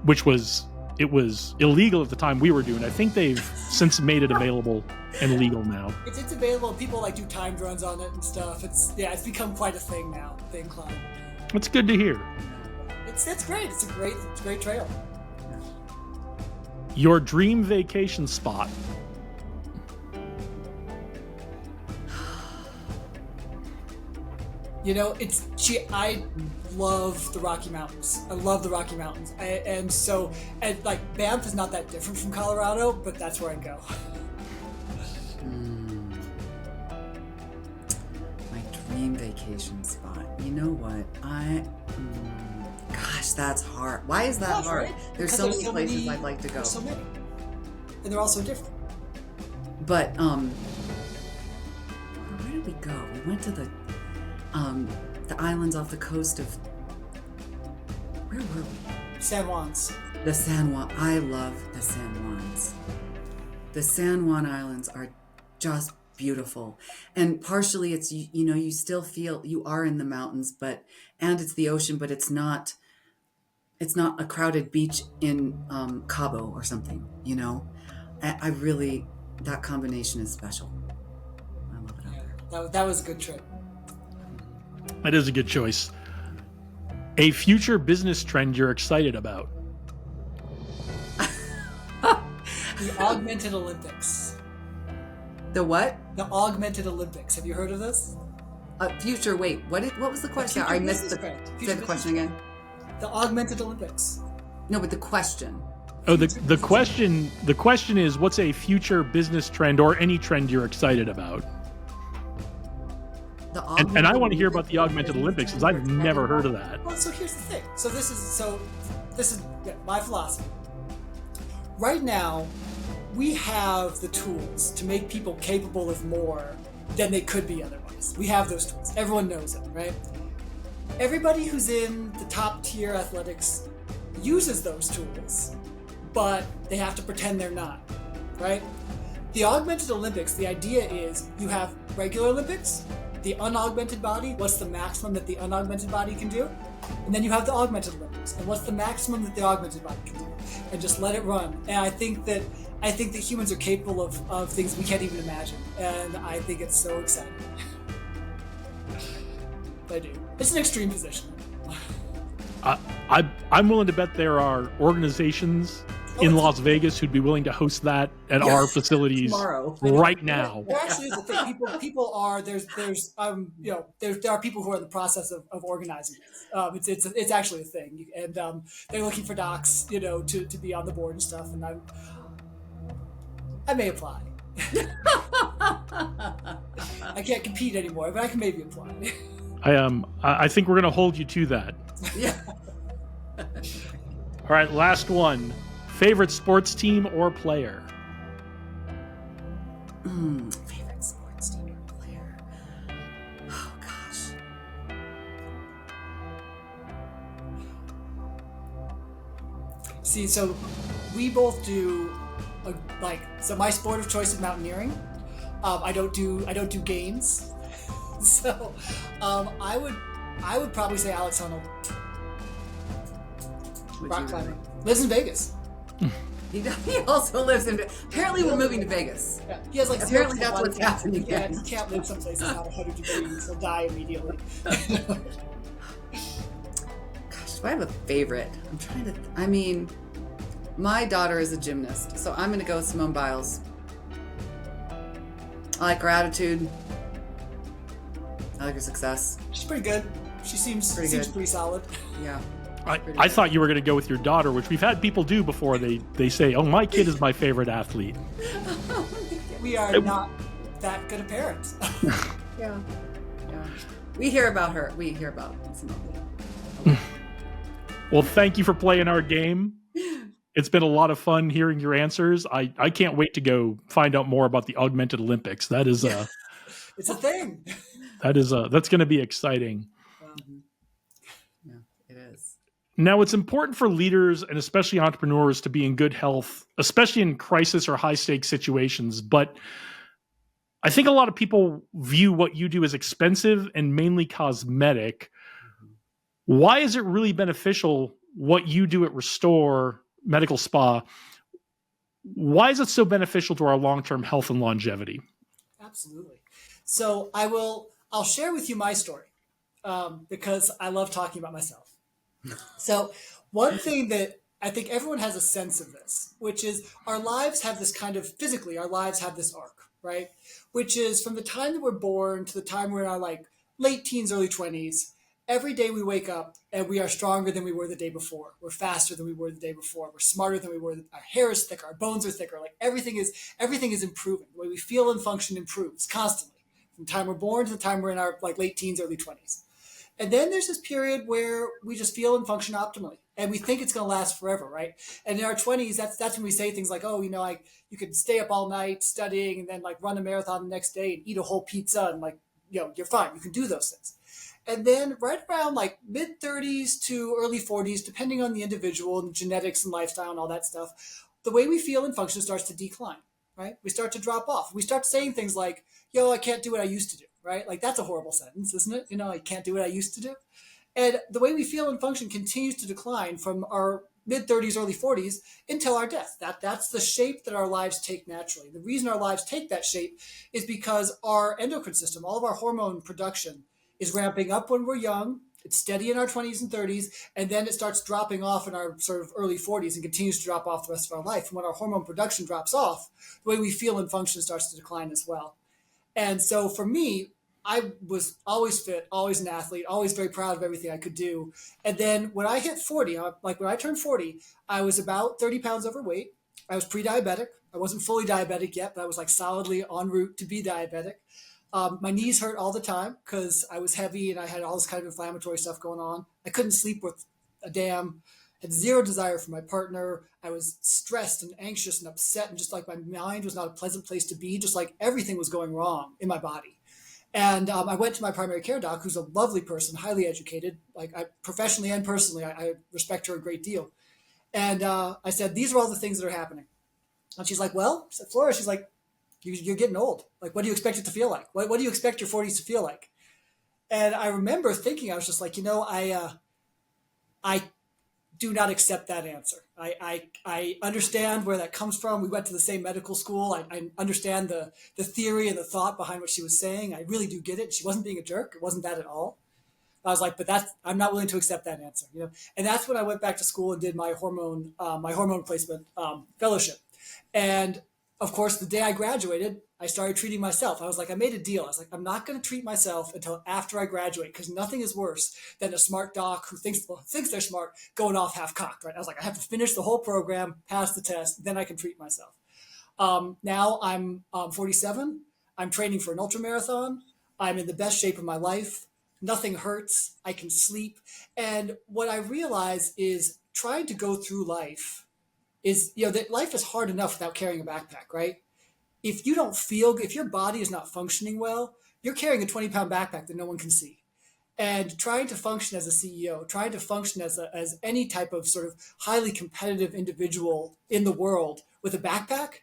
S2: which was illegal at the time we were doing. I think they've since made it available and legal now.
S1: It's available. People do timed runs on it and stuff. It's become quite a thing now. The Incline.
S2: It's good to hear.
S1: It's great. It's a great trail.
S2: Your dream vacation spot.
S1: I love the Rocky Mountains. I love the Rocky Mountains. And like Banff is not that different from Colorado, but that's where I'd go.
S3: My dream vacation spot. You know what? Gosh, that's hard. Why is that hard?
S1: Right?
S3: There's so many places I'd like to go.
S1: There's so many. And they're all so different.
S3: But where did we go? We went to the islands off the coast of, where were we?
S1: San Juan's.
S3: The San Juan. I love the San Juans. The San Juan Islands are just beautiful. And partially it's, you still feel you are in the mountains, and it's the ocean, but it's not a crowded beach in Cabo or something, I really, that combination is special. I love it out there.
S1: That was a good trip.
S2: That is a good choice. A future business trend you're excited about?
S1: The Augmented Olympics.
S3: The what?
S1: The Augmented Olympics. Have you heard of this?
S3: Future. Wait. What was the question? I missed the question again.
S1: The Augmented Olympics.
S3: No, but the question.
S2: Oh, the question is, what's a future business trend or any trend you're excited about? And I want to hear about the Augmented Olympics because I've never heard of that.
S1: Well, so here's the thing. So this is my philosophy. Right now, we have the tools to make people capable of more than they could be otherwise. We have those tools. Everyone knows it, right? Everybody who's in the top tier athletics uses those tools, but they have to pretend they're not, right? The Augmented Olympics, the idea is you have regular Olympics, the unaugmented body, what's the maximum that the unaugmented body can do? And then you have the Augmented Olympics, and what's the maximum that the augmented body can do? And just let it run. And I think that humans are capable of things we can't even imagine. And I think it's so exciting. I do. It's an extreme position.
S2: I'm willing to bet there are organizations in Las Vegas who'd be willing to host that at our facilities right now.
S1: There actually is a thing. People are there are people who are in the process of organizing this. It's actually a thing, and they're looking for docs, to be on the board and stuff. And I may apply. I can't compete anymore, but I can maybe apply.
S2: I think we're going to hold you to that.
S3: Yeah.
S2: All right, last one. Favorite sports team or player?
S3: Favorite sports team or player? Oh, gosh.
S1: See, so we both do, so my sport of choice is mountaineering. I don't do games. So I would probably say Alex Honnold. Rock climbing. Lives in Vegas.
S3: He also lives in. Apparently, we're moving to Vegas.
S1: Yeah, he has
S3: apparently that's what's happening.
S1: He can't live someplace that's not 100 degrees. He'll die immediately.
S3: Gosh, do I have a favorite? I'm trying to. My daughter is a gymnast, so I'm going to go with Simone Biles. I like her attitude. I like her success.
S1: She's pretty good. She seems pretty solid.
S3: Yeah.
S2: I thought you were going to go with your daughter, which we've had people do before. They say, "Oh, my kid is my favorite athlete."
S1: We are not that good of parents.
S3: Yeah. We hear about her. We hear about Simone.
S2: Well, thank you for playing our game. It's been a lot of fun hearing your answers. I can't wait to go find out more about the Augmented Olympics. That is
S1: it's a thing.
S2: That's going to be exciting.
S3: Yeah, it is.
S2: Now, it's important for leaders and especially entrepreneurs to be in good health, especially in crisis or high-stakes situations. But I think a lot of people view what you do as expensive and mainly cosmetic. Why is it really beneficial what you do at RESTOR Medical Spa? Why is it so beneficial to our long-term health and longevity?
S1: Absolutely. So I'll share with you my story because I love talking about myself. So one thing that I think everyone has a sense of this, which is our lives have this kind of, physically, our lives have this arc, right? Which is from the time that we're born to the time we're in our late teens, early 20s, every day we wake up and we are stronger than we were the day before. We're faster than we were the day before. We're smarter than we were. Our hair is thicker. Our bones are thicker. Like everything is improving. The way we feel and function improves constantly from the time we're born to the time we're in our like late teens, early 20s. And then there's this period where we just feel and function optimally, and we think it's going to last forever, right? And in our 20s, that's when we say things like, "Oh, like you could stay up all night studying, and then like run a marathon the next day and eat a whole pizza, and like you're fine. You can do those things." And then right around like mid 30s to early 40s, depending on the individual and genetics and lifestyle and all that stuff, the way we feel and function starts to decline, right? We start to drop off. We start saying things like, "Yo, I can't do what I used to do." Right? Like that's a horrible sentence, isn't it? I can't do what I used to do. And the way we feel and function continues to decline from our mid 30s, early 40s until our death. That's the shape that our lives take naturally. The reason our lives take that shape is because our endocrine system, all of our hormone production, is ramping up when we're young. It's steady in our 20s and 30s, and then it starts dropping off in our sort of early 40s and continues to drop off the rest of our life. And when our hormone production drops off, the way we feel and function starts to decline as well. And so for me, I was always fit, always an athlete, always very proud of everything I could do. And then when I hit 40, like when I turned 40, I was about 30 pounds overweight. I was pre-diabetic. I wasn't fully diabetic yet, but I was like solidly en route to be diabetic. My knees hurt all the time because I was heavy and I had all this kind of inflammatory stuff going on. I couldn't sleep with a damn, had zero desire for my partner. I was stressed and anxious and upset, and just like my mind was not a pleasant place to be, just like everything was going wrong in my body. And I went to my primary care doc, who's a lovely person, highly educated, like professionally and personally, I respect her a great deal. And I said, "These are all the things that are happening." And she's like, "Well," I said, "Flora," she's like, you're getting old. Like, what do you expect it to feel like? What do you expect your 40s to feel like?" And I remember thinking, I was just like, I do not accept that answer. I understand where that comes from. We went to the same medical school. I understand the theory and the thought behind what she was saying. I really do get it. She wasn't being a jerk. It wasn't that at all. I was like, but I'm not willing to accept that answer. And that's when I went back to school and did my hormone replacement fellowship. And of course, the day I graduated, I started treating myself. I was like, I made a deal. I was like, I'm not going to treat myself until after I graduate, because nothing is worse than a smart doc who thinks they're smart going off half cocked, right? I was like, I have to finish the whole program, pass the test, then I can treat myself. Now I'm 47. I'm training for an ultra marathon. I'm in the best shape of my life. Nothing hurts. I can sleep. And what I realize is trying to go through life is, that life is hard enough without carrying a backpack, right? If your body is not functioning well, you're carrying a 20-pound backpack that no one can see. And trying to function as a CEO, trying to function as any type of sort of highly competitive individual in the world with a backpack,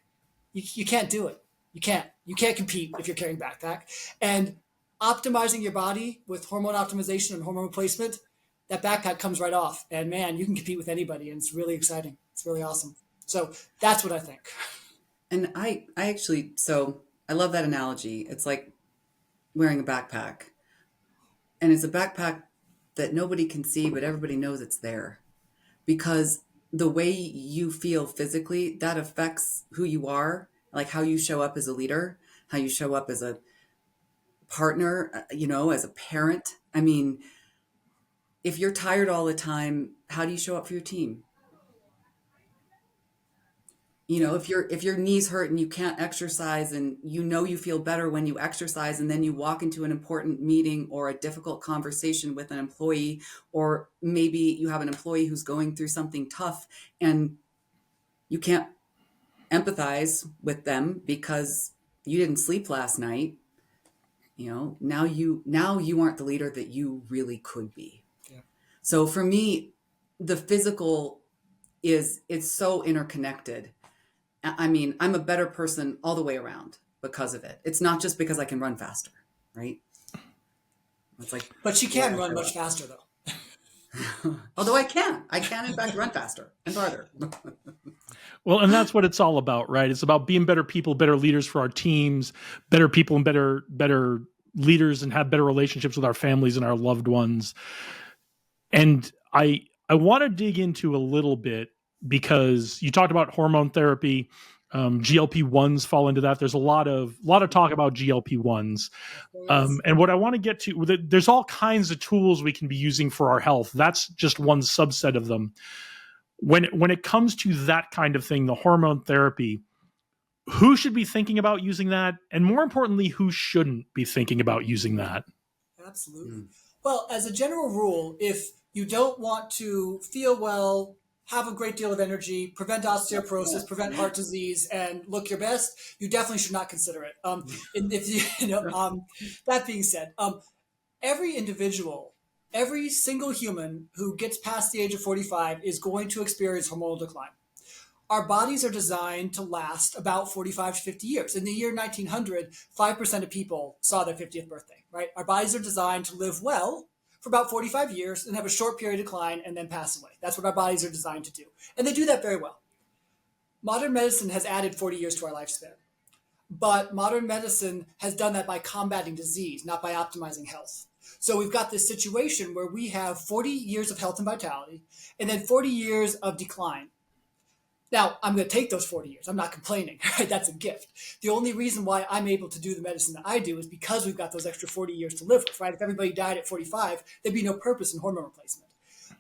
S1: you can't do it. You can't compete if you're carrying a backpack. And optimizing your body with hormone optimization and hormone replacement, that backpack comes right off. And man, you can compete with anybody, and it's really exciting. It's really awesome. So that's what I think.
S3: And I actually, so I love that analogy. It's like wearing a backpack, and it's a backpack that nobody can see, but everybody knows it's there, because the way you feel physically, that affects who you are, like how you show up as a leader, how you show up as a partner, as a parent. I mean, if you're tired all the time, how do you show up for your team? If your knees hurt and you can't exercise, and you feel better when you exercise, and then you walk into an important meeting or a difficult conversation with an employee, or maybe you have an employee who's going through something tough and you can't empathize with them because you didn't sleep last night, now you aren't the leader that you really could be.
S1: Yeah.
S3: So for me, the physical it's so interconnected. I mean, I'm a better person all the way around because of it. It's not just because I can run faster, right? It's like,
S1: but you can run much faster though.
S3: Although I can in fact run faster and farther.
S2: Well, and that's what it's all about, right? It's about being better people, better leaders for our teams, better people and better leaders, and have better relationships with our families and our loved ones. And I want to dig into a little bit, because you talked about hormone therapy. GLP-1s fall into that. There's a lot of talk about GLP-1s. And what I want to get to, there's all kinds of tools we can be using for our health. That's just one subset of them. When it comes to that kind of thing, the hormone therapy, who should be thinking about using that? And more importantly, who shouldn't be thinking about using that?
S1: Absolutely. Well, as a general rule, if you don't want to feel well, have a great deal of energy, prevent osteoporosis, prevent heart disease, and look your best, you definitely should not consider it. And if that being said, every individual, every single human who gets past the age of 45 is going to experience hormonal decline. Our bodies are designed to last about 45 to 50 years. In the year 1900, 5% of people saw their 50th birthday, right? Our bodies are designed to live well for about 45 years and have a short period of decline and then pass away. That's what our bodies are designed to do. And they do that very well. Modern medicine has added 40 years to our lifespan. But modern medicine has done that by combating disease, not by optimizing health. So we've got this situation where we have 40 years of health and vitality and then 40 years of decline. Now, I'm going to take those 40 years. I'm not complaining, right? That's a gift. The only reason why I'm able to do the medicine that I do is because we've got those extra 40 years to live with, right? If everybody died at 45, there'd be no purpose in hormone replacement.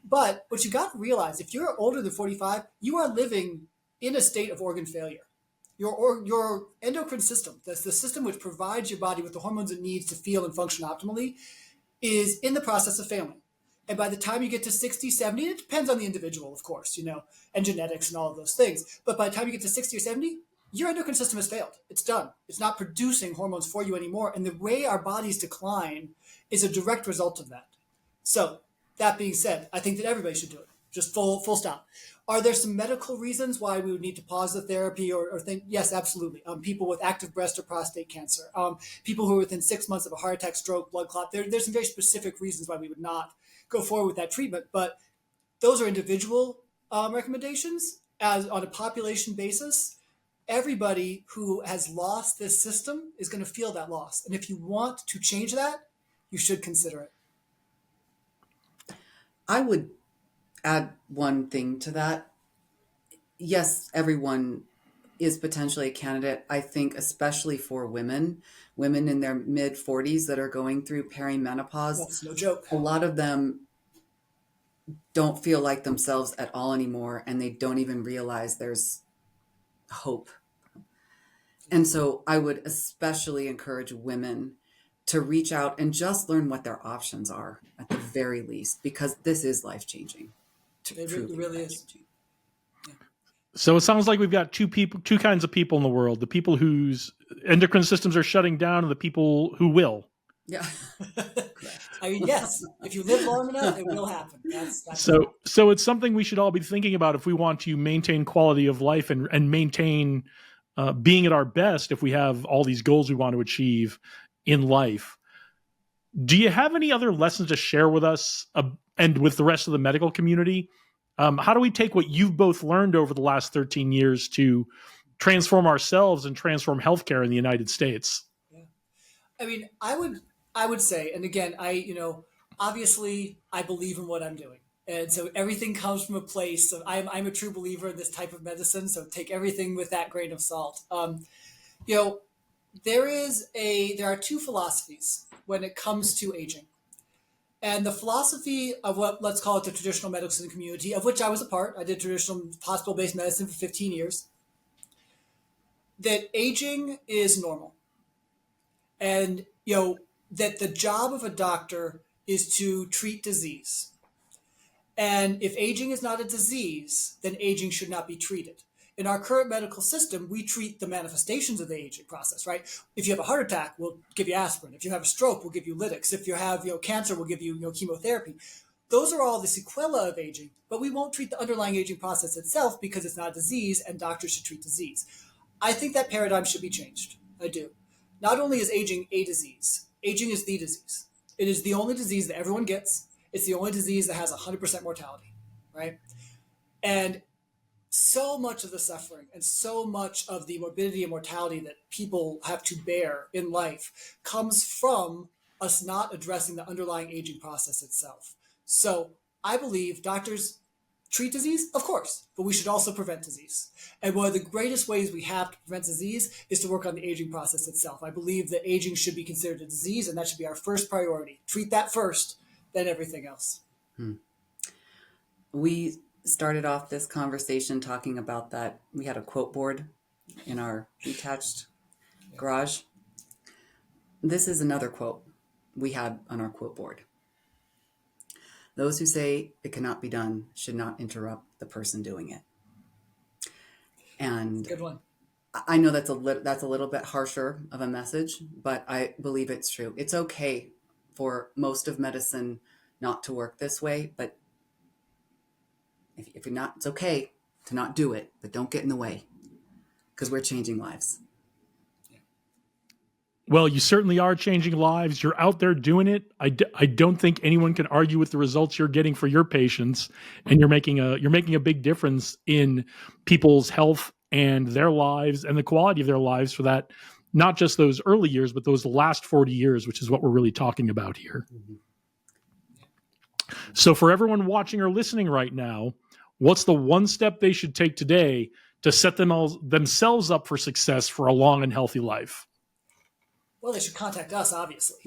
S1: But what you got to realize, if you're older than 45, you are living in a state of organ failure. Your endocrine system, that's the system which provides your body with the hormones it needs to feel and function optimally, is in the process of failing. And by the time you get to 60, 70, it depends on the individual, of course, and genetics and all of those things. But by the time you get to 60 or 70, your endocrine system has failed. It's done. It's not producing hormones for you anymore. And the way our bodies decline is a direct result of that. So that being said, I think that everybody should do it. Just full stop. Are there some medical reasons why we would need to pause the therapy or think? Yes, absolutely. People with active breast or prostate cancer, people who are within 6 months of a heart attack, stroke, blood clot. There's some very specific reasons why we would not go forward with that treatment. But those are individual recommendations. As on a population basis, everybody who has lost this system is going to feel that loss. And if you want to change that, you should consider it.
S3: I would add one thing to that. Yes, everyone is potentially a candidate. I think especially for women in their mid 40s that are going through perimenopause.
S1: That's no joke.
S3: A lot of them don't feel like themselves at all anymore, and they don't even realize there's hope. And so I would especially encourage women to reach out and just learn what their options are at the very least, because this is life-changing.
S1: It really is.
S2: So it sounds like we've got two kinds of people in the world: the people whose endocrine systems are shutting down, and the people who will.
S3: Yeah.
S1: I mean, yes, if you live long enough, it will happen. That's
S2: so it's something we should all be thinking about if we want to maintain quality of life and maintain being at our best. If we have all these goals we want to achieve in life, do you have any other lessons to share with us and with the rest of the medical community? How do we take what you've both learned over the last 13 years to transform ourselves and transform healthcare in the United States?
S1: Yeah. I mean, I would say, and again, obviously I believe in what I'm doing. And so everything comes from a place of, I'm a true believer in this type of medicine. So take everything with that grain of salt. There are two philosophies when it comes to aging. And the philosophy of what, let's call it the traditional medicine community, of which I was a part. I did traditional hospital-based medicine for 15 years. That aging is normal. And, that the job of a doctor is to treat disease. And if aging is not a disease, then aging should not be treated. In our current medical system, we treat the manifestations of the aging process, right? If you have a heart attack, we'll give you aspirin. If you have a stroke, we'll give you lytics. If you have cancer, we'll give you chemotherapy. Those are all the sequela of aging, but we won't treat the underlying aging process itself because it's not a disease, and doctors should treat disease. I think that paradigm should be changed. I do. Not only is aging a disease, aging is the disease. It is the only disease that everyone gets. It's the only disease that has 100% mortality, right? And so much of the suffering and so much of the morbidity and mortality that people have to bear in life comes from us not addressing the underlying aging process itself. So I believe doctors treat disease? Of course, but we should also prevent disease. And one of the greatest ways we have to prevent disease is to work on the aging process itself. I believe that aging should be considered a disease, and that should be our first priority. Treat that first, then everything else.
S3: We started off this conversation talking about that. We had a quote board in our detached garage. This is another quote we had on our quote board. Those who say it cannot be done should not interrupt the person doing it. And
S1: good one.
S3: I know that's a little bit harsher of a message, but I believe it's true. It's okay for most of medicine not to work this way, but if you're not, it's okay to not do it, but don't get in the way, because we're changing lives.
S2: Well, you certainly are changing lives. You're out there doing it. I don't think anyone can argue with the results you're getting for your patients, and you're making a big difference in people's health and their lives and the quality of their lives for that, not just those early years, but those last 40 years, which is what we're really talking about here. Mm-hmm. So for everyone watching or listening right now, what's the one step they should take today to set themselves up for success for a long and healthy life?
S1: Well, they should contact us, obviously.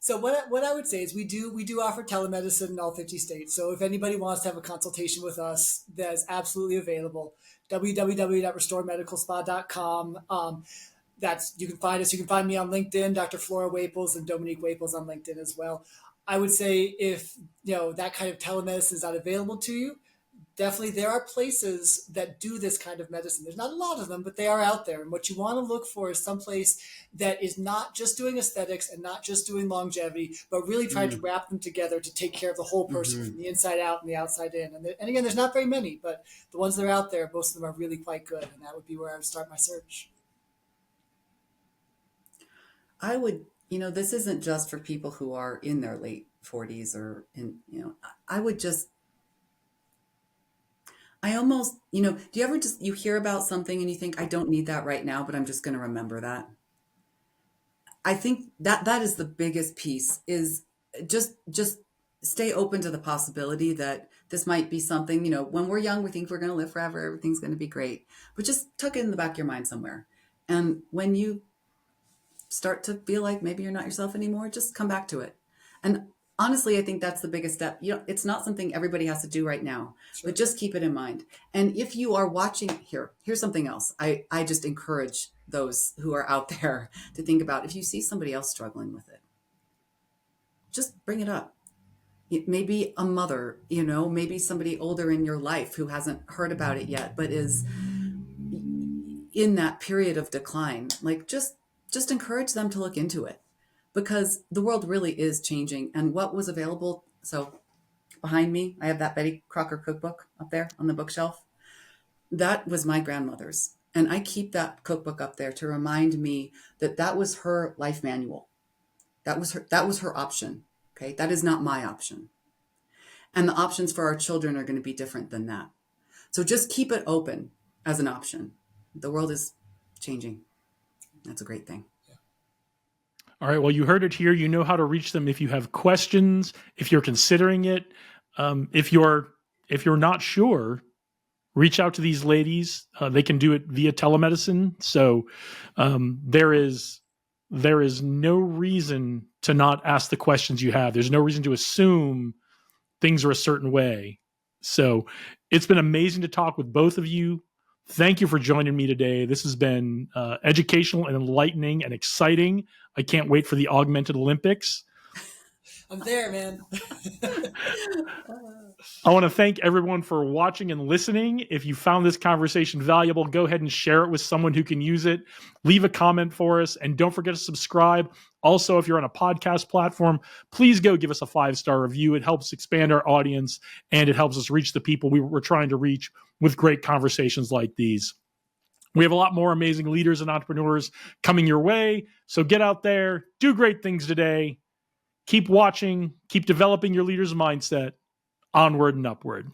S1: So what I would say is we do offer telemedicine in all 50 states. So if anybody wants to have a consultation with us, that is absolutely available. www.restormedicalspa.com. You can find us. You can find me on LinkedIn, Dr. Flora Waples, and Dominique Waples on LinkedIn as well. I would say if that kind of telemedicine is not available to you, definitely there are places that do this kind of medicine. There's not a lot of them, but they are out there. And what you want to look for is someplace that is not just doing aesthetics and not just doing longevity, but really trying to wrap them together to take care of the whole person from the inside out and the outside in. And again, there's not very many, but the ones that are out there, most of them are really quite good. And that would be where I would start my search.
S3: I would, this isn't just for people who are in their late 40s or I would just, I almost, do you ever you hear about something and you think, I don't need that right now, but I'm just going to remember that. I think that is the biggest piece, is just stay open to the possibility that this might be something, when we're young, we think we're going to live forever. Everything's going to be great, but just tuck it in the back of your mind somewhere. And when you start to feel like maybe you're not yourself anymore, just come back to it. And honestly, I think that's the biggest step. It's not something everybody has to do right now, but just keep it in mind. And if you are watching here's something else. I just encourage those who are out there to think about, if you see somebody else struggling with it, just bring it up. It may be a mother, maybe somebody older in your life who hasn't heard about it yet, but is in that period of decline. Like just encourage them to look into it, because the world really is changing. And what was available, so behind me, I have that Betty Crocker cookbook up there on the bookshelf. That was my grandmother's. And I keep that cookbook up there to remind me that was her life manual. That was her option. Okay. That is not my option. And the options for our children are going to be different than that. So just keep it open as an option. The world is changing. That's a great thing.
S2: All right. Well, you heard it here. You know how to reach them if you have questions, if you're considering it. If you're not sure, reach out to these ladies. They can do it via telemedicine. So there is no reason to not ask the questions you have. There's no reason to assume things are a certain way. So it's been amazing to talk with both of you. Thank you for joining me today. This has been educational and enlightening and exciting. I can't wait for the Augmented Olympics.
S1: I'm there, man.
S2: I want to thank everyone for watching and listening. If you found this conversation valuable, go ahead and share it with someone who can use it. Leave a comment for us, and don't forget to subscribe. Also, if you're on a podcast platform, please go give us a 5-star review. It helps expand our audience, and it helps us reach the people we're trying to reach with great conversations like these. We have a lot more amazing leaders and entrepreneurs coming your way. So get out there, do great things today. Keep watching, keep developing your leader's mindset. Onward and upward.